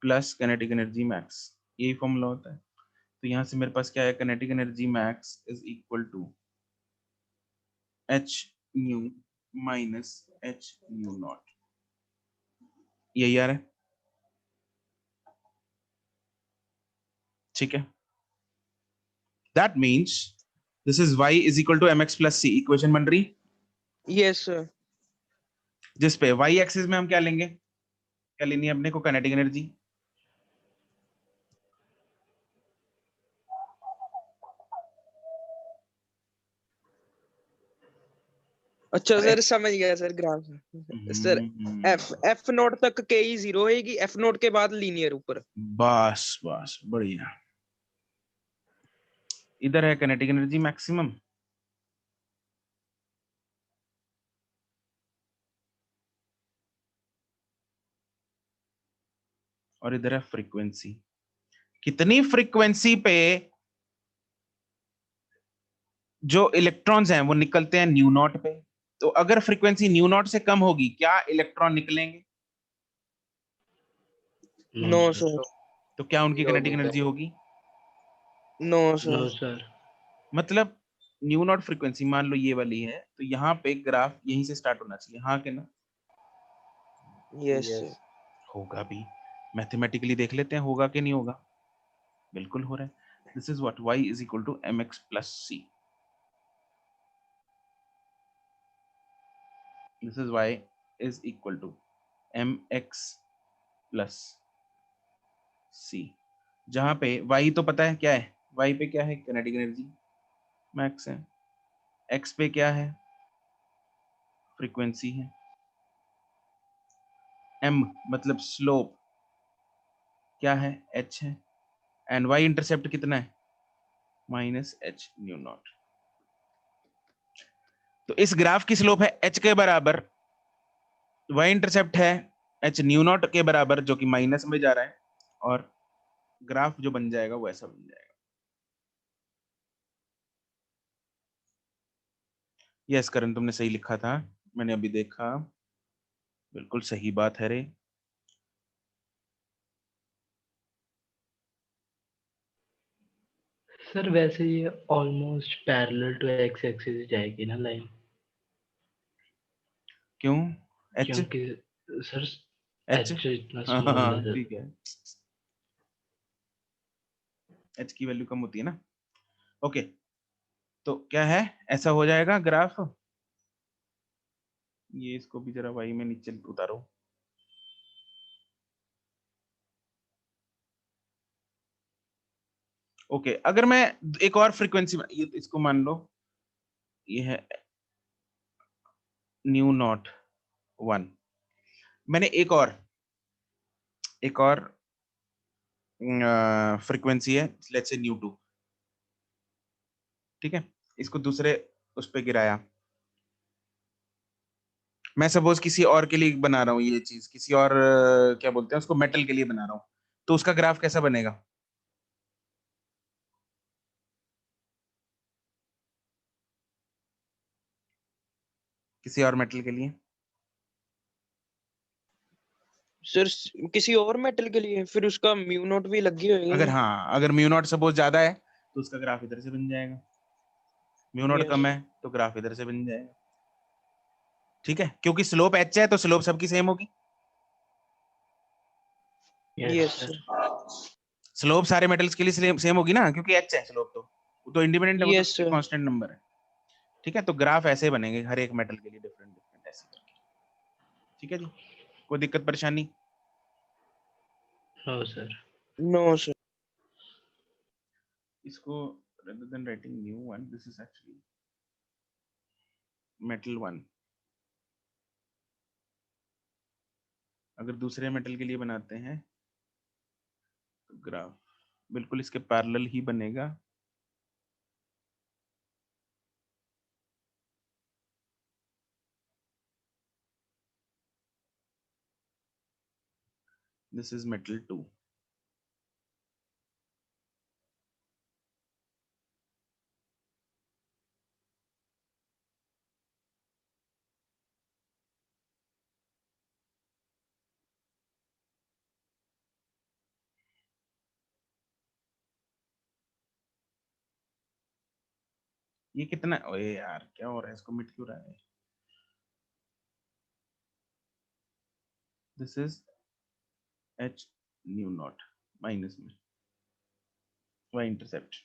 plus kinetic energy max, यही फॉर्मूला होता है। तो यहाँ से मेरे पास क्या है, kinetic energy max is equal to H nu minus H nu not, यही आ रहा है। ठीक है, that means this is y is equal to mx plus c, equation बन रही, यस सर जिस पे y एक्सिस में हम क्या लेंगे, क्या लेनी है अपने को, काइनेटिक एनर्जी। अच्छा सर समझ गया sir graph sir F F note तक के ही जीरो होगी एफ नोट के बाद लीनियर ऊपर बस बस बढ़िया, इधर है काइनेटिक एनर्जी मैक्सिमम, और इधर है फ्रीक्वेंसी, कितनी फ्रीक्वेंसी पे जो इलेक्ट्रॉन्स हैं वो निकलते हैं न्यू नॉट पे। तो अगर फ्रीक्वेंसी न्यू नॉट से कम होगी, क्या इलेक्ट्रॉन निकलेंगे? No no sir. सर तो क्या उनकी जीरो काइनेटिक होगी एनर्जी क्या? होगी? No no sir sir. मतलब न्यू नॉट फ्रीक्वेंसी मान लो ये वाली है, तो यहाँ पे ग्राफ यहीं से स्टार्ट होना चाहिए, हाँ के ना? यस यस सर होगा भी, मैथमेटिकली देख लेते हैं होगा कि नहीं होगा, बिल्कुल हो रहा है। This is what y is equal to mx plus c, this is y is equal to mx plus c, जहां पे y तो पता है क्या है, y पे क्या है, काइनेटिक एनर्जी मैक्स है, x पे क्या है, फ्रीक्वेंसी है, m मतलब स्लोप क्या है, h है, एंड y इंटरसेप्ट कितना है, माइनस h न्यू नॉट। तो इस ग्राफ की स्लोप है h के बराबर, y इंटरसेप्ट है h न्यू नॉट के बराबर जो कि माइनस में जा रहा है, और ग्राफ जो बन जाएगा वो ऐसा बन जाएगा। यस करण, तुमने सही लिखा था, मैंने अभी देखा, बिल्कुल सही बात है रे। सर वैसे ये almost parallel to X axis जाएगी ना लाइन, क्यों h क्योंकि सर h एच इतना हाँ हाँ स्मॉल हाँ, है। ठीक है, h की वैल्यू कम होती है ना। ओके, तो क्या है, ऐसा हो जाएगा ग्राफ, ये इसको भी जरा y में नीचे उतारो, ओके। अगर मैं एक और फ्रीक्वेंसी, ये इसको मान लो, ये है न्यू नॉट 1, मैंने एक और फ्रीक्वेंसी है, लेट्स से न्यू 2, ठीक है, इसको दूसरे उस पे गिराया, मैं सपोज किसी और के लिए बना रहा हूँ ये चीज, किसी और क्या बोलते हैं उसको, मेटल के लिए बना रहा हूँ, तो उसका ग्राफ कैसा बनेगा, किसी और मेटल के लिए, सर किसी और मेटल के लिए फिर उसका म्यू नॉट भी लगी होगी। अगर हाँ, अगर म्यू नॉट सपोज ज्यादा है तो उसका ग्राफ इधर से बन जाएगा, म्यू नॉट यस कम है तो ग्राफ इधर से बन जाएगा, ठीक है, क्योंकि स्लोप एच है तो स्लोप सबकी सेम होगी, yes yes sir. Sir. Slope सारे मेटल्स के लिए सेम होगी ना, क्योंकि एच है स्लोप, तो वो तो इंडिपेंडेंट है, वो यस तो सर। कांस्टेंट नंबर है, ठीक है, तो ग्राफ ऐसे बनेंगे हर एक मेटल के लिए डिफरेंट डिफरेंट ऐसे करके, ठीक है जी, कोई दिक्कत परेशानी, नो सर। No sir. इसको rather than writing new one, this is actually metal one, अगर दूसरे मेटल के लिए बनाते हैं तो ग्राफ बिल्कुल इसके पैरेलल ही बनेगा, दिस इज मेटल 2, ये कितना, ओए यार क्या हो रहा है, इसको मिट क्यों रहा है, this is H nu not minus में वाई इंटरसेप्ट,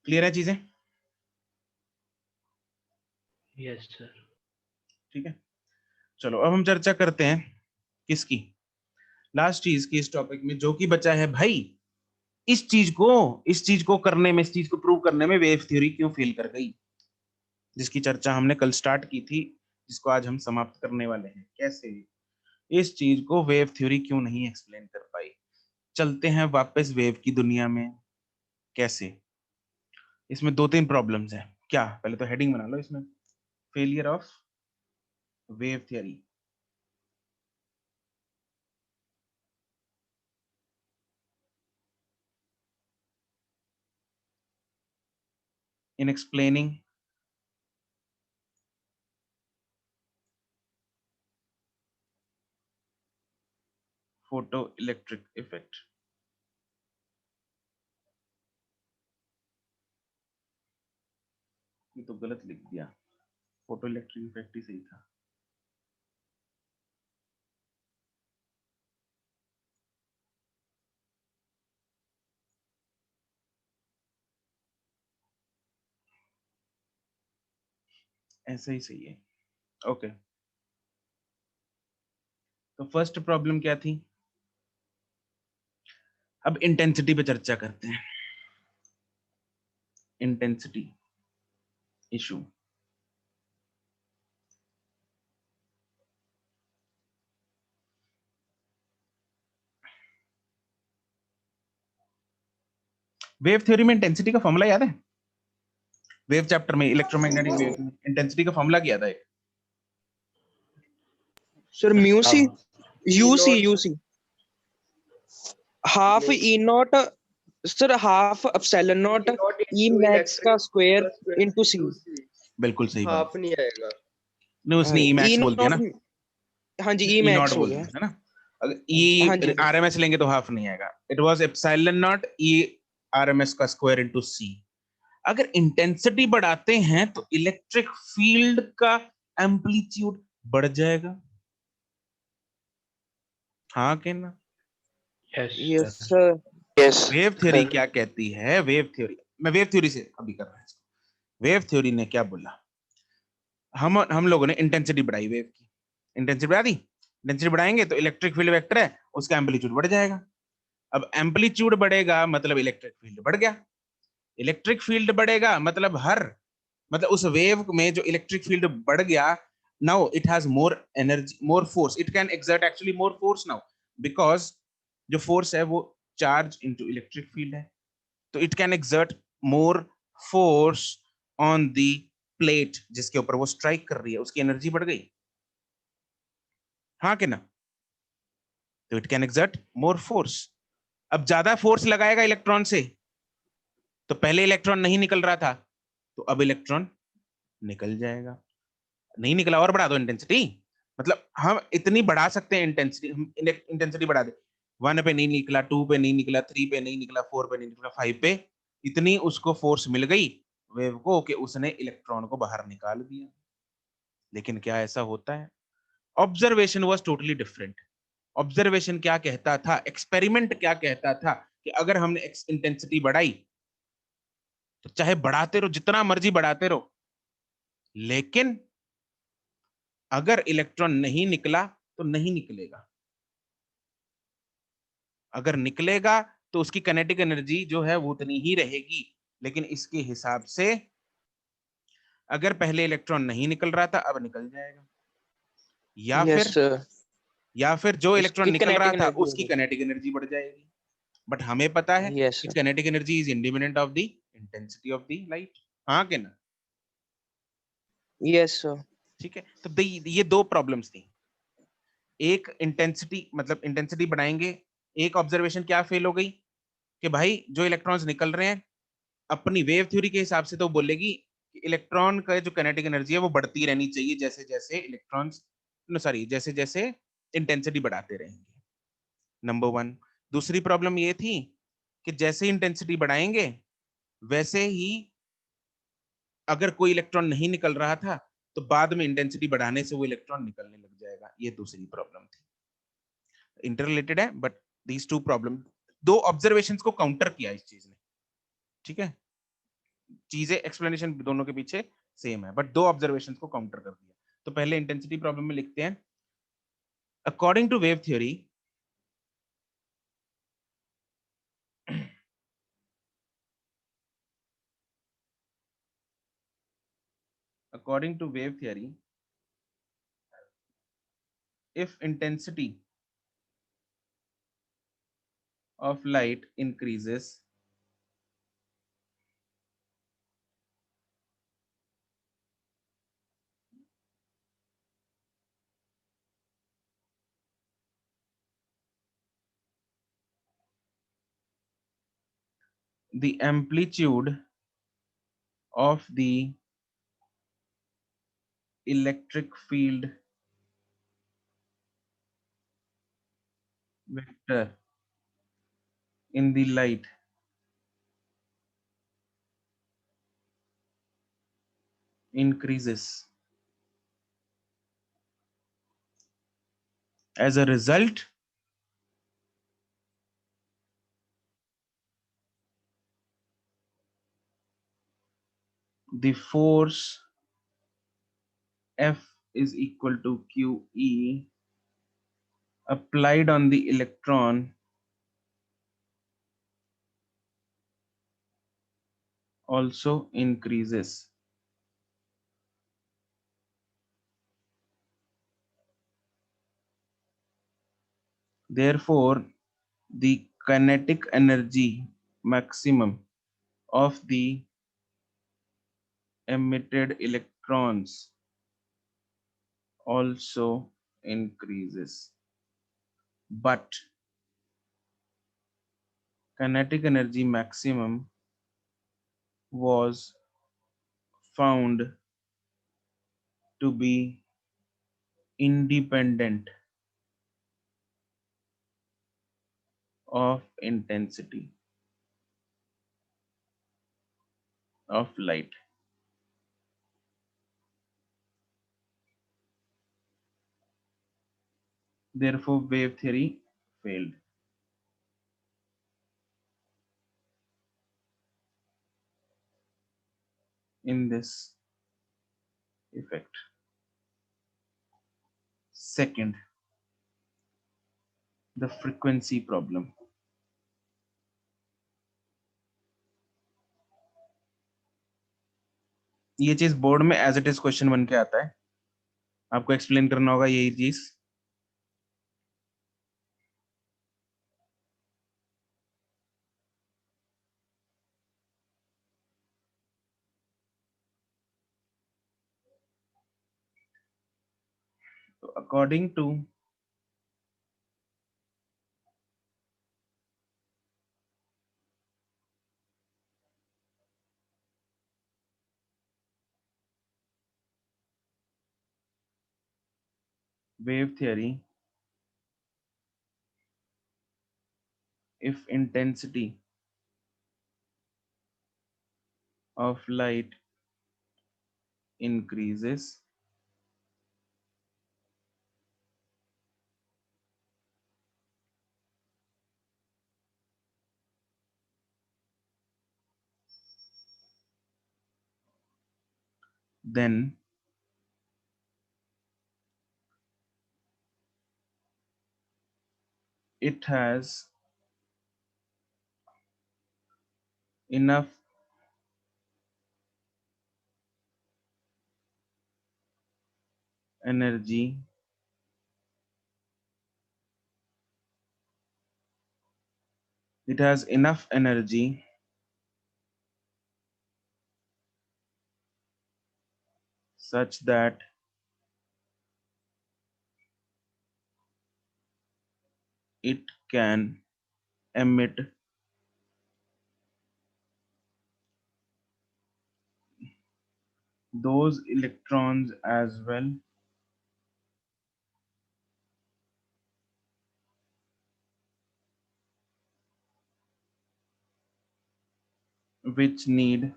क्लियर है चीजें, यस सर। ठीक है, चलो अब हम चर्चा करते हैं किसकी, लास्ट चीज की इस टॉपिक में, जो कि बचा है भाई, इस चीज को करने में, इस चीज को प्रूव करने में वेव थ्योरी क्यों फेल कर गई, जिसकी चर्चा हमने कल स्टार्ट की थी, जिसको आज हम समाप्त करने वाले हैं, कैसे इस चीज को वेव थ्योरी क्यों नहीं एक्सप्लेन कर पाई। चलते हैं वापस वेव की दुनिया में, कैसे, इसमें दो तीन प्रॉब्लम्स हैं, क्या, पहले तो हेडिंग बना लो इसमें, failure of wave theory, in explaining photo electric effect, ये तो गलत लिख दिया, फोटो इलेक्ट्रिक इफेक्ट ही सही था, ऐसा ही सही है। ओके, तो फर्स्ट प्रॉब्लम क्या थी? अब इंटेंसिटी पे चर्चा करते हैं। Intensity issue. वेव थ्योरी में इंटेंसिटी का फॉर्मूला याद है? वेव चैप्टर में इलेक्ट्रोमैग्नेटिक वेव में इंटेंसिटी का फॉर्मूला क्या था? Sir mu C U C E U C half E not sir half epsilon not E max का स्क्वायर इनटू सी। बिल्कुल सही बात। हाफ नहीं आएगा। नहीं, उसने ई ई मैक्स बोल दिया नॉट, ना, हाँ जी ई ई नॉट मैक्स हो बोल गया। दिया है ना। अगर हाँ जी ई आरएमएस लेंगे तो हाफ नहीं आएगा। It was epsilon not E RMS का स्क्वायर इनटू सी। अगर इंटेंसिटी बढ़ाते हैं तो इलेक्ट्रिक फील्ड का एम्पलीट्यूड बढ़ जाएगा। हाँ कि ना? Yes yes sir. Sir, yes wave theory क्या कहती है? वेव थ्योरी, मैं वेव थ्योरी से अभी कर रहा हूँ इसको। वेव थ्योरी ने क्या बोला? हम लोगों ने इंटेंसिटी बढ़ाई, वेव की इंटेंसिटी बढ़ा दी। इंटेंसिटी बढ़ाएंगे तो इलेक्ट्रिक फील्ड वेक्टर है, उसका एम्पलीट्यूड बढ़ जाएगा। अब एम्पलीट्यूड बढ़ेगा मतलब इलेक्ट्रिक फील्ड बढ़ गया। इलेक्ट्रिक फील्ड बढ़ेगा मतलब उस वेव में जो इलेक्ट्रिक फील्ड बढ़ गया, now it has more energy, more force, it can exert actually more force now, because जो फोर्स है वो चार्ज इनटू इलेक्ट्रिक फील्ड है, तो it can exert more force on the plate जिसके ऊपर वो स्ट्राइक कर रही है, उसकी एनर्जी बढ़ गई। हाँ कि ना? तो it can exert more force. अब ज्यादा फोर्स लगाएगा इलेक्ट्रॉन से, तो पहले इलेक्ट्रॉन नहीं निकल रहा था, तो अब इलेक्ट्रॉन निकल जाएगा। नहीं निकला और बढ़ा दो इंटेंसिटी, मतलब हम इतनी बढ़ा सकते हैं इंटेंसिटी, हम इंटेंसिटी बढ़ा दे। 1 पे नहीं निकला, 2 पे नहीं निकला, 3 पे नहीं निकला, 4 पे नहीं निकला, 5 पे, इतनी उसको फोर्स मिल गई वेव को कि उसने इलेक्ट्रॉन को बाहर निकाल दिया। लेकिन क्या ऐसा होता है? Observation was totally different. Observation क्या कहता था, एक्सपेरिमेंट क्या कहता था कि अगर हमने इंटेंसिटी बढ़ाई तो चाहे बढ़ाते रहो, जितना मर्जी बढ़ाते रहो, लेकिन अगर इलेक्ट्रॉन नहीं निकला तो नहीं निकलेगा। अगर निकलेगा तो उसकी काइनेटिक एनर्जी जो है वो उतनी ही रहेगी। लेकिन इसके हिसाब से अगर पहले इलेक्ट्रॉन नहीं निकल रहा था, अब निकल जाएगा। या यस फिर सर, या फिर जो इलेक्ट्रॉन उसकी निकल रहा किनेटिक था एनर्जी उसकी होगी। काइनेटिक एनर्जी बढ़ जाएगी। बट हमें पता है यस कि sir, kinetic energy is independent of the intensity of the light. हाँ कि ना? यस सर, ठीक है, तो ये दो प्रॉब्लम्स थी। एक इंटेंसिटी, मतलब इंटेंसिटी बढ़ाएंगे, एक ऑब्जर्वेशन क्या फेल हो गई कि भाई जो इलेक्ट्रॉन्स निकल रहे हैं, अपनी वेव थ्योरी के हिसाब से तो बोलेगी कि इलेक्ट्रॉन का जो काइनेटिक एनर्जी है वो बढ़ती रहनी चाहिए जैसे जैसे इलेक्ट्रॉन्स, नो सॉरी, जैसे जैसे इंटेंसिटी बढ़ाते रहेंगे। Number one. दूसरी प्रॉब्लम ये थी कि जैसे इंटेंसिटी बढ़ाएंगे वैसे ही अगर कोई इलेक्ट्रॉन नहीं निकल रहा था तो बाद में इंटेंसिटी बढ़ाने से वो इलेक्ट्रॉन निकलने लग जाएगा। ये दूसरी प्रॉब्लम थी। इंटररिलेटेड है, बट दीज टू प्रॉब्लम, दो ऑब्जर्वेशंस को काउंटर किया इस चीज ने। ठीक है, चीजें एक्सप्लेनेशन दोनों के पीछे सेम है, बट दो ऑब्जर्वेशन को काउंटर कर दिया। तो पहले इंटेंसिटी प्रॉब्लम में लिखते हैं, according to wave theory, according to wave theory, if intensity of light increases, the amplitude of the electric field vector in the light increases. As a result, the force F is equal to QE applied on the electron also increases. Therefore, the kinetic energy maximum of the emitted electrons also increases. But kinetic energy maximum was found to be independent of intensity of light. Therefore, wave theory failed. In this effect. Second, the frequency problem. ये चीज बोर्ड में एज इट इज क्वेश्चन बन के आता है, आपको एक्सप्लेन करना होगा यही चीज. तो according to wave theory, if intensity of light increases, then it has enough energy such that it can emit those electrons as well which need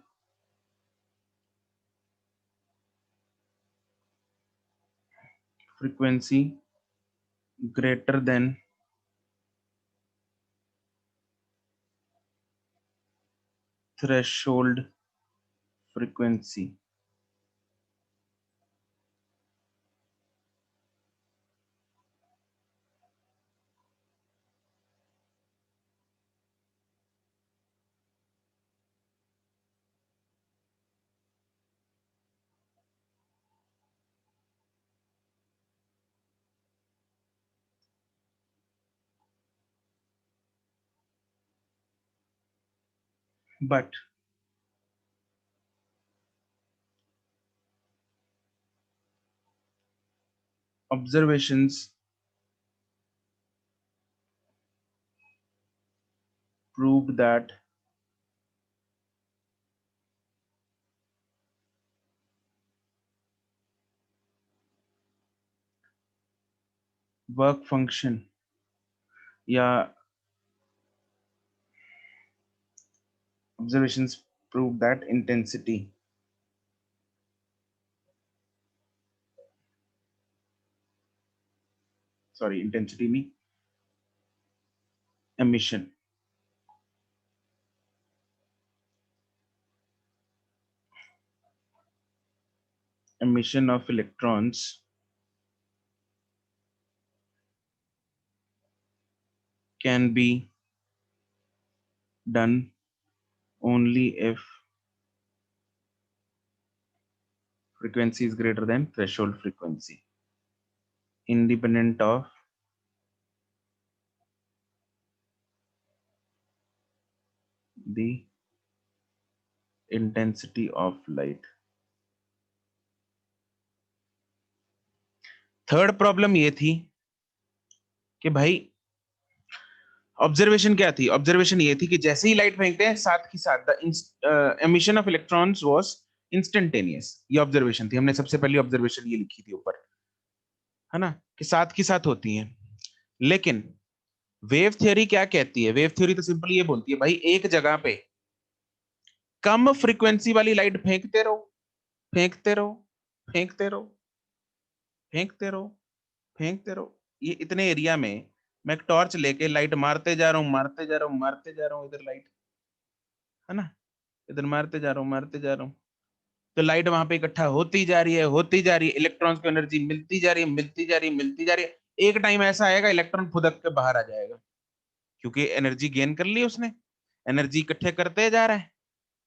frequency greater than threshold frequency. But observations proved that work function या observations prove that intensity नहीं emission emission of electrons can be done only if frequency is greater than threshold frequency, independent of the intensity of light. Third problem ये थी कि भाई ऑब्जर्वेशन क्या थी? ऑब्जर्वेशन ये थी कि जैसे ही लाइट फेंकते हैं साथ ही साथ the emission of electrons was instantaneous. ये ऑब्जर्वेशन थी, हमने सबसे पहली ऑब्जर्वेशन ये लिखी थी ऊपर, है ना, कि साथ की साथ होती हैं। लेकिन वेव थ्योरी क्या कहती है? वेव थ्योरी तो सिंपली ये बोलती है भाई एक जगह पे कम फ्रीक्वेंसी वाली लाइट फेंकते रहो, फेंकते रहो, फेंकते रहो, फेंकते रहो, फेंकते रहो। ये इतने एरिया में मैं एक टॉर्च लेके लाइट मारते जा रहा हूँ, मारते जा रहा हूँ, मारते जा रहा हूँ, इधर लाइट, है ना, इधर मारते जा रहा हूँ, मारते जा रहा हूँ, तो लाइट वहां पे इकट्ठा होती जा रही है, होती जा रही है, इलेक्ट्रॉन्स को एनर्जी मिलती जा रही है, मिलती जा रही है, मिलती जा रही है। एक टाइम ऐसा आएगा इलेक्ट्रॉन फुदक के बाहर आ जाएगा, क्योंकि एनर्जी गेन कर ली उसने, एनर्जी इकट्ठे करते जा रहा है,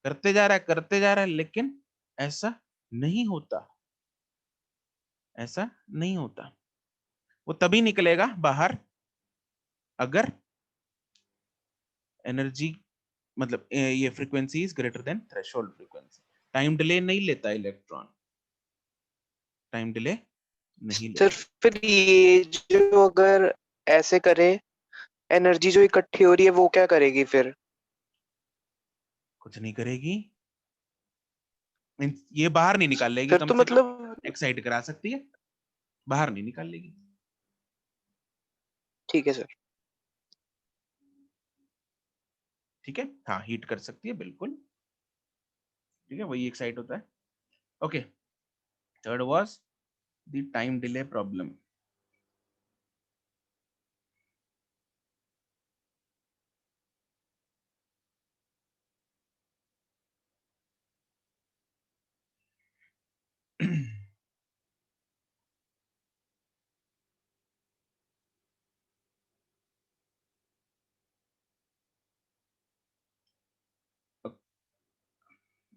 करते जा रहा है, करते जा रहा है। लेकिन ऐसा नहीं होता, ऐसा नहीं होता। वो तभी निकलेगा बाहर अगर एनर्जी मतलब ये frequency is greater than threshold frequency. Time delay नहीं लेता इलेक्ट्रॉन, टाइम डिले नहीं सर लेता। फिर ये जो अगर ऐसे करे, एनर्जी जो इकट्ठी हो रही है वो क्या करेगी फिर? कुछ नहीं करेगी, ये बाहर नहीं निकाल लेगी, फिर कम तो से कम मतलब एक्साइट करा सकती है, बाहर नहीं निकाल लेगी। ठीक है सर। ठीक है, हाँ हीट कर सकती है बिल्कुल, ठीक है, वही एक्साइट होता है। Okay, third was the time delay problem.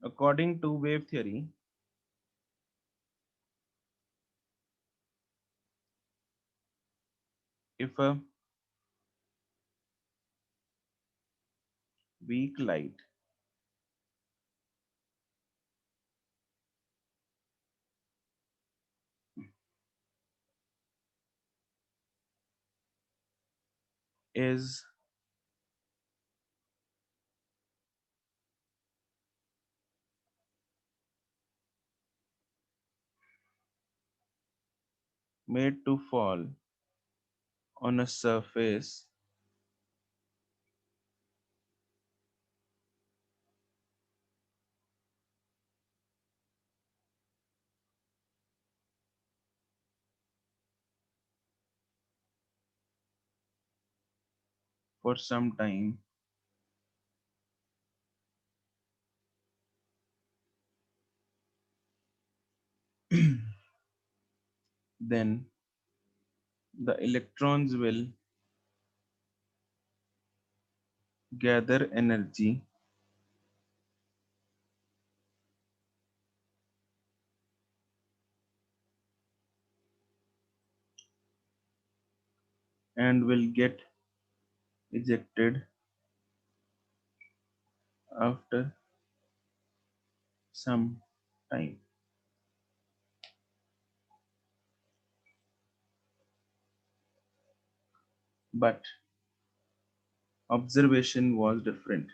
According to wave theory, if a weak light is made to fall on a surface for some time, then the electrons will gather energy and will get ejected after some time. But observation was different.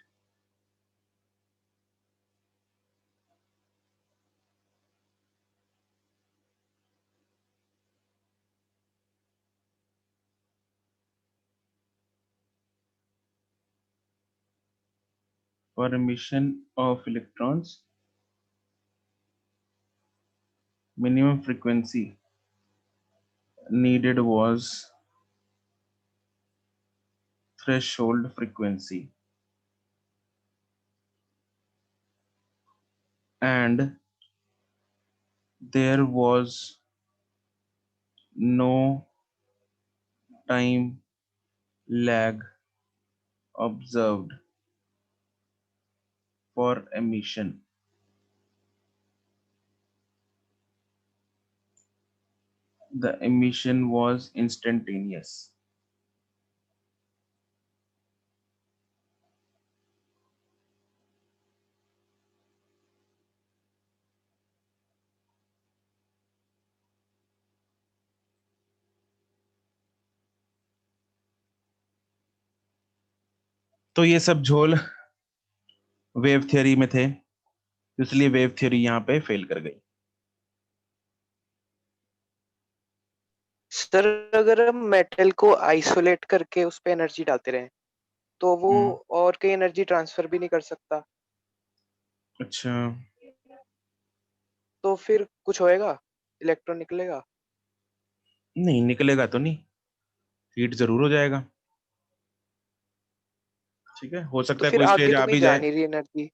For emission of electrons, minimum frequency needed was threshold frequency, and there was no time lag observed for emission. The emission was instantaneous. तो ये सब झोल वेव थ्योरी में थे, इसलिए वेव थ्योरी यहाँ पे फेल कर गई। सर अगर हम मेटल को आइसोलेट करके उस पे एनर्जी डालते रहे तो वो और कहीं एनर्जी ट्रांसफर भी नहीं कर सकता, अच्छा, तो फिर कुछ होएगा, इलेक्ट्रॉन निकलेगा? नहीं निकलेगा तो नहीं, हीट जरूर हो जाएगा। ठीक है, हो तो सकता है फिर कोई आगे स्टेज तो आ कहीं भी जा जाए। नहीं रही एनर्जी,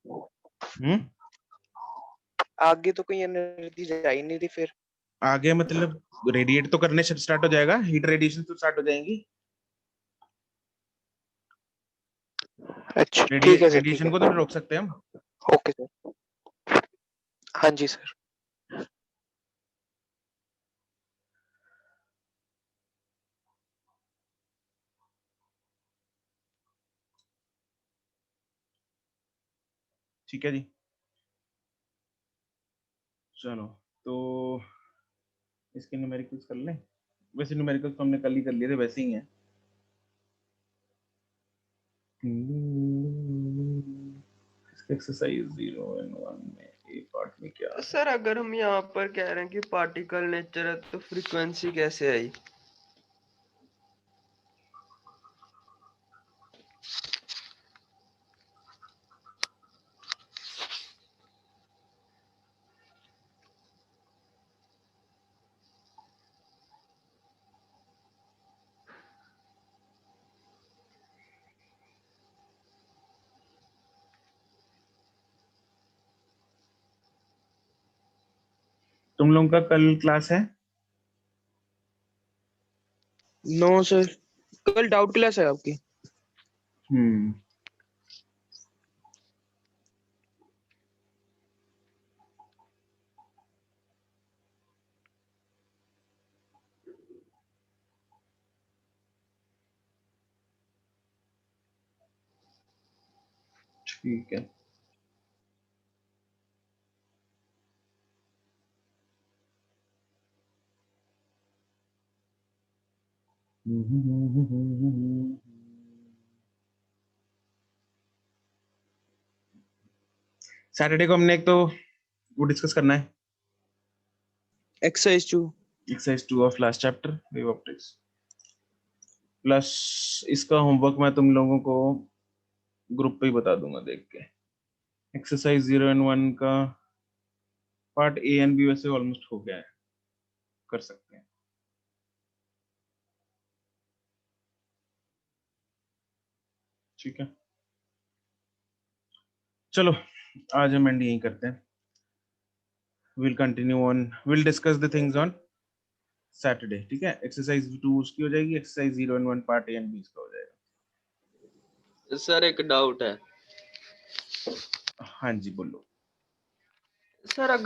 आगे तो कहीं एनर्जी जा ही नहीं रही फिर। आगे मतलब रेडिएट तो करने स्टार्ट हो जाएगा, हीट रेडिएशन तो स्टार्ट हो जाएंगी। अच्छा ठीक है सर, ठीक रेडिएशन है, को तो नहीं रोक सकते हम। ओके सर, हाँ जी सर। ठीक है जी, चलो तो इसके न्यूमेरिकल्स कर लें। वैसे न्यूमेरिकल्स तो हमने कल ही कर लिए थे, वैसे ही हैं। एक्सरसाइज 0 and 1 में ए पार्ट में क्या है? सर अगर हम यहाँ पर कह रहे हैं कि पार्टिकल नेचर है तो फ्रीक्वेंसी कैसे आई? तुम लोगों का कल क्लास है? नो सर, कल डाउट क्लास है आपकी। हम्म, ठीक है। सैटरडे को हमने एक तो वो डिस्कस करना है, exercise 2। Exercise 2 of last chapter wave optics, plus इसका होमवर्क मैं तुम लोगों को ग्रुप पे ही बता दूंगा देख के। एक्सरसाइज 0 and 1 का पार्ट ए एंड बी वैसे ऑलमोस्ट हो गया है, कर सकते हैं। ठीक है, चलो आज हम एंड यहीं करते हैं। Will continue on, will discuss the things on Saturday. ठीक है, एक्सरसाइज 2 उसकी हो जाएगी, exercise 0 and 1 part A and B इसका हो जाएगा। सर एक डाउट है हाँ जी बोलो। सर, अगर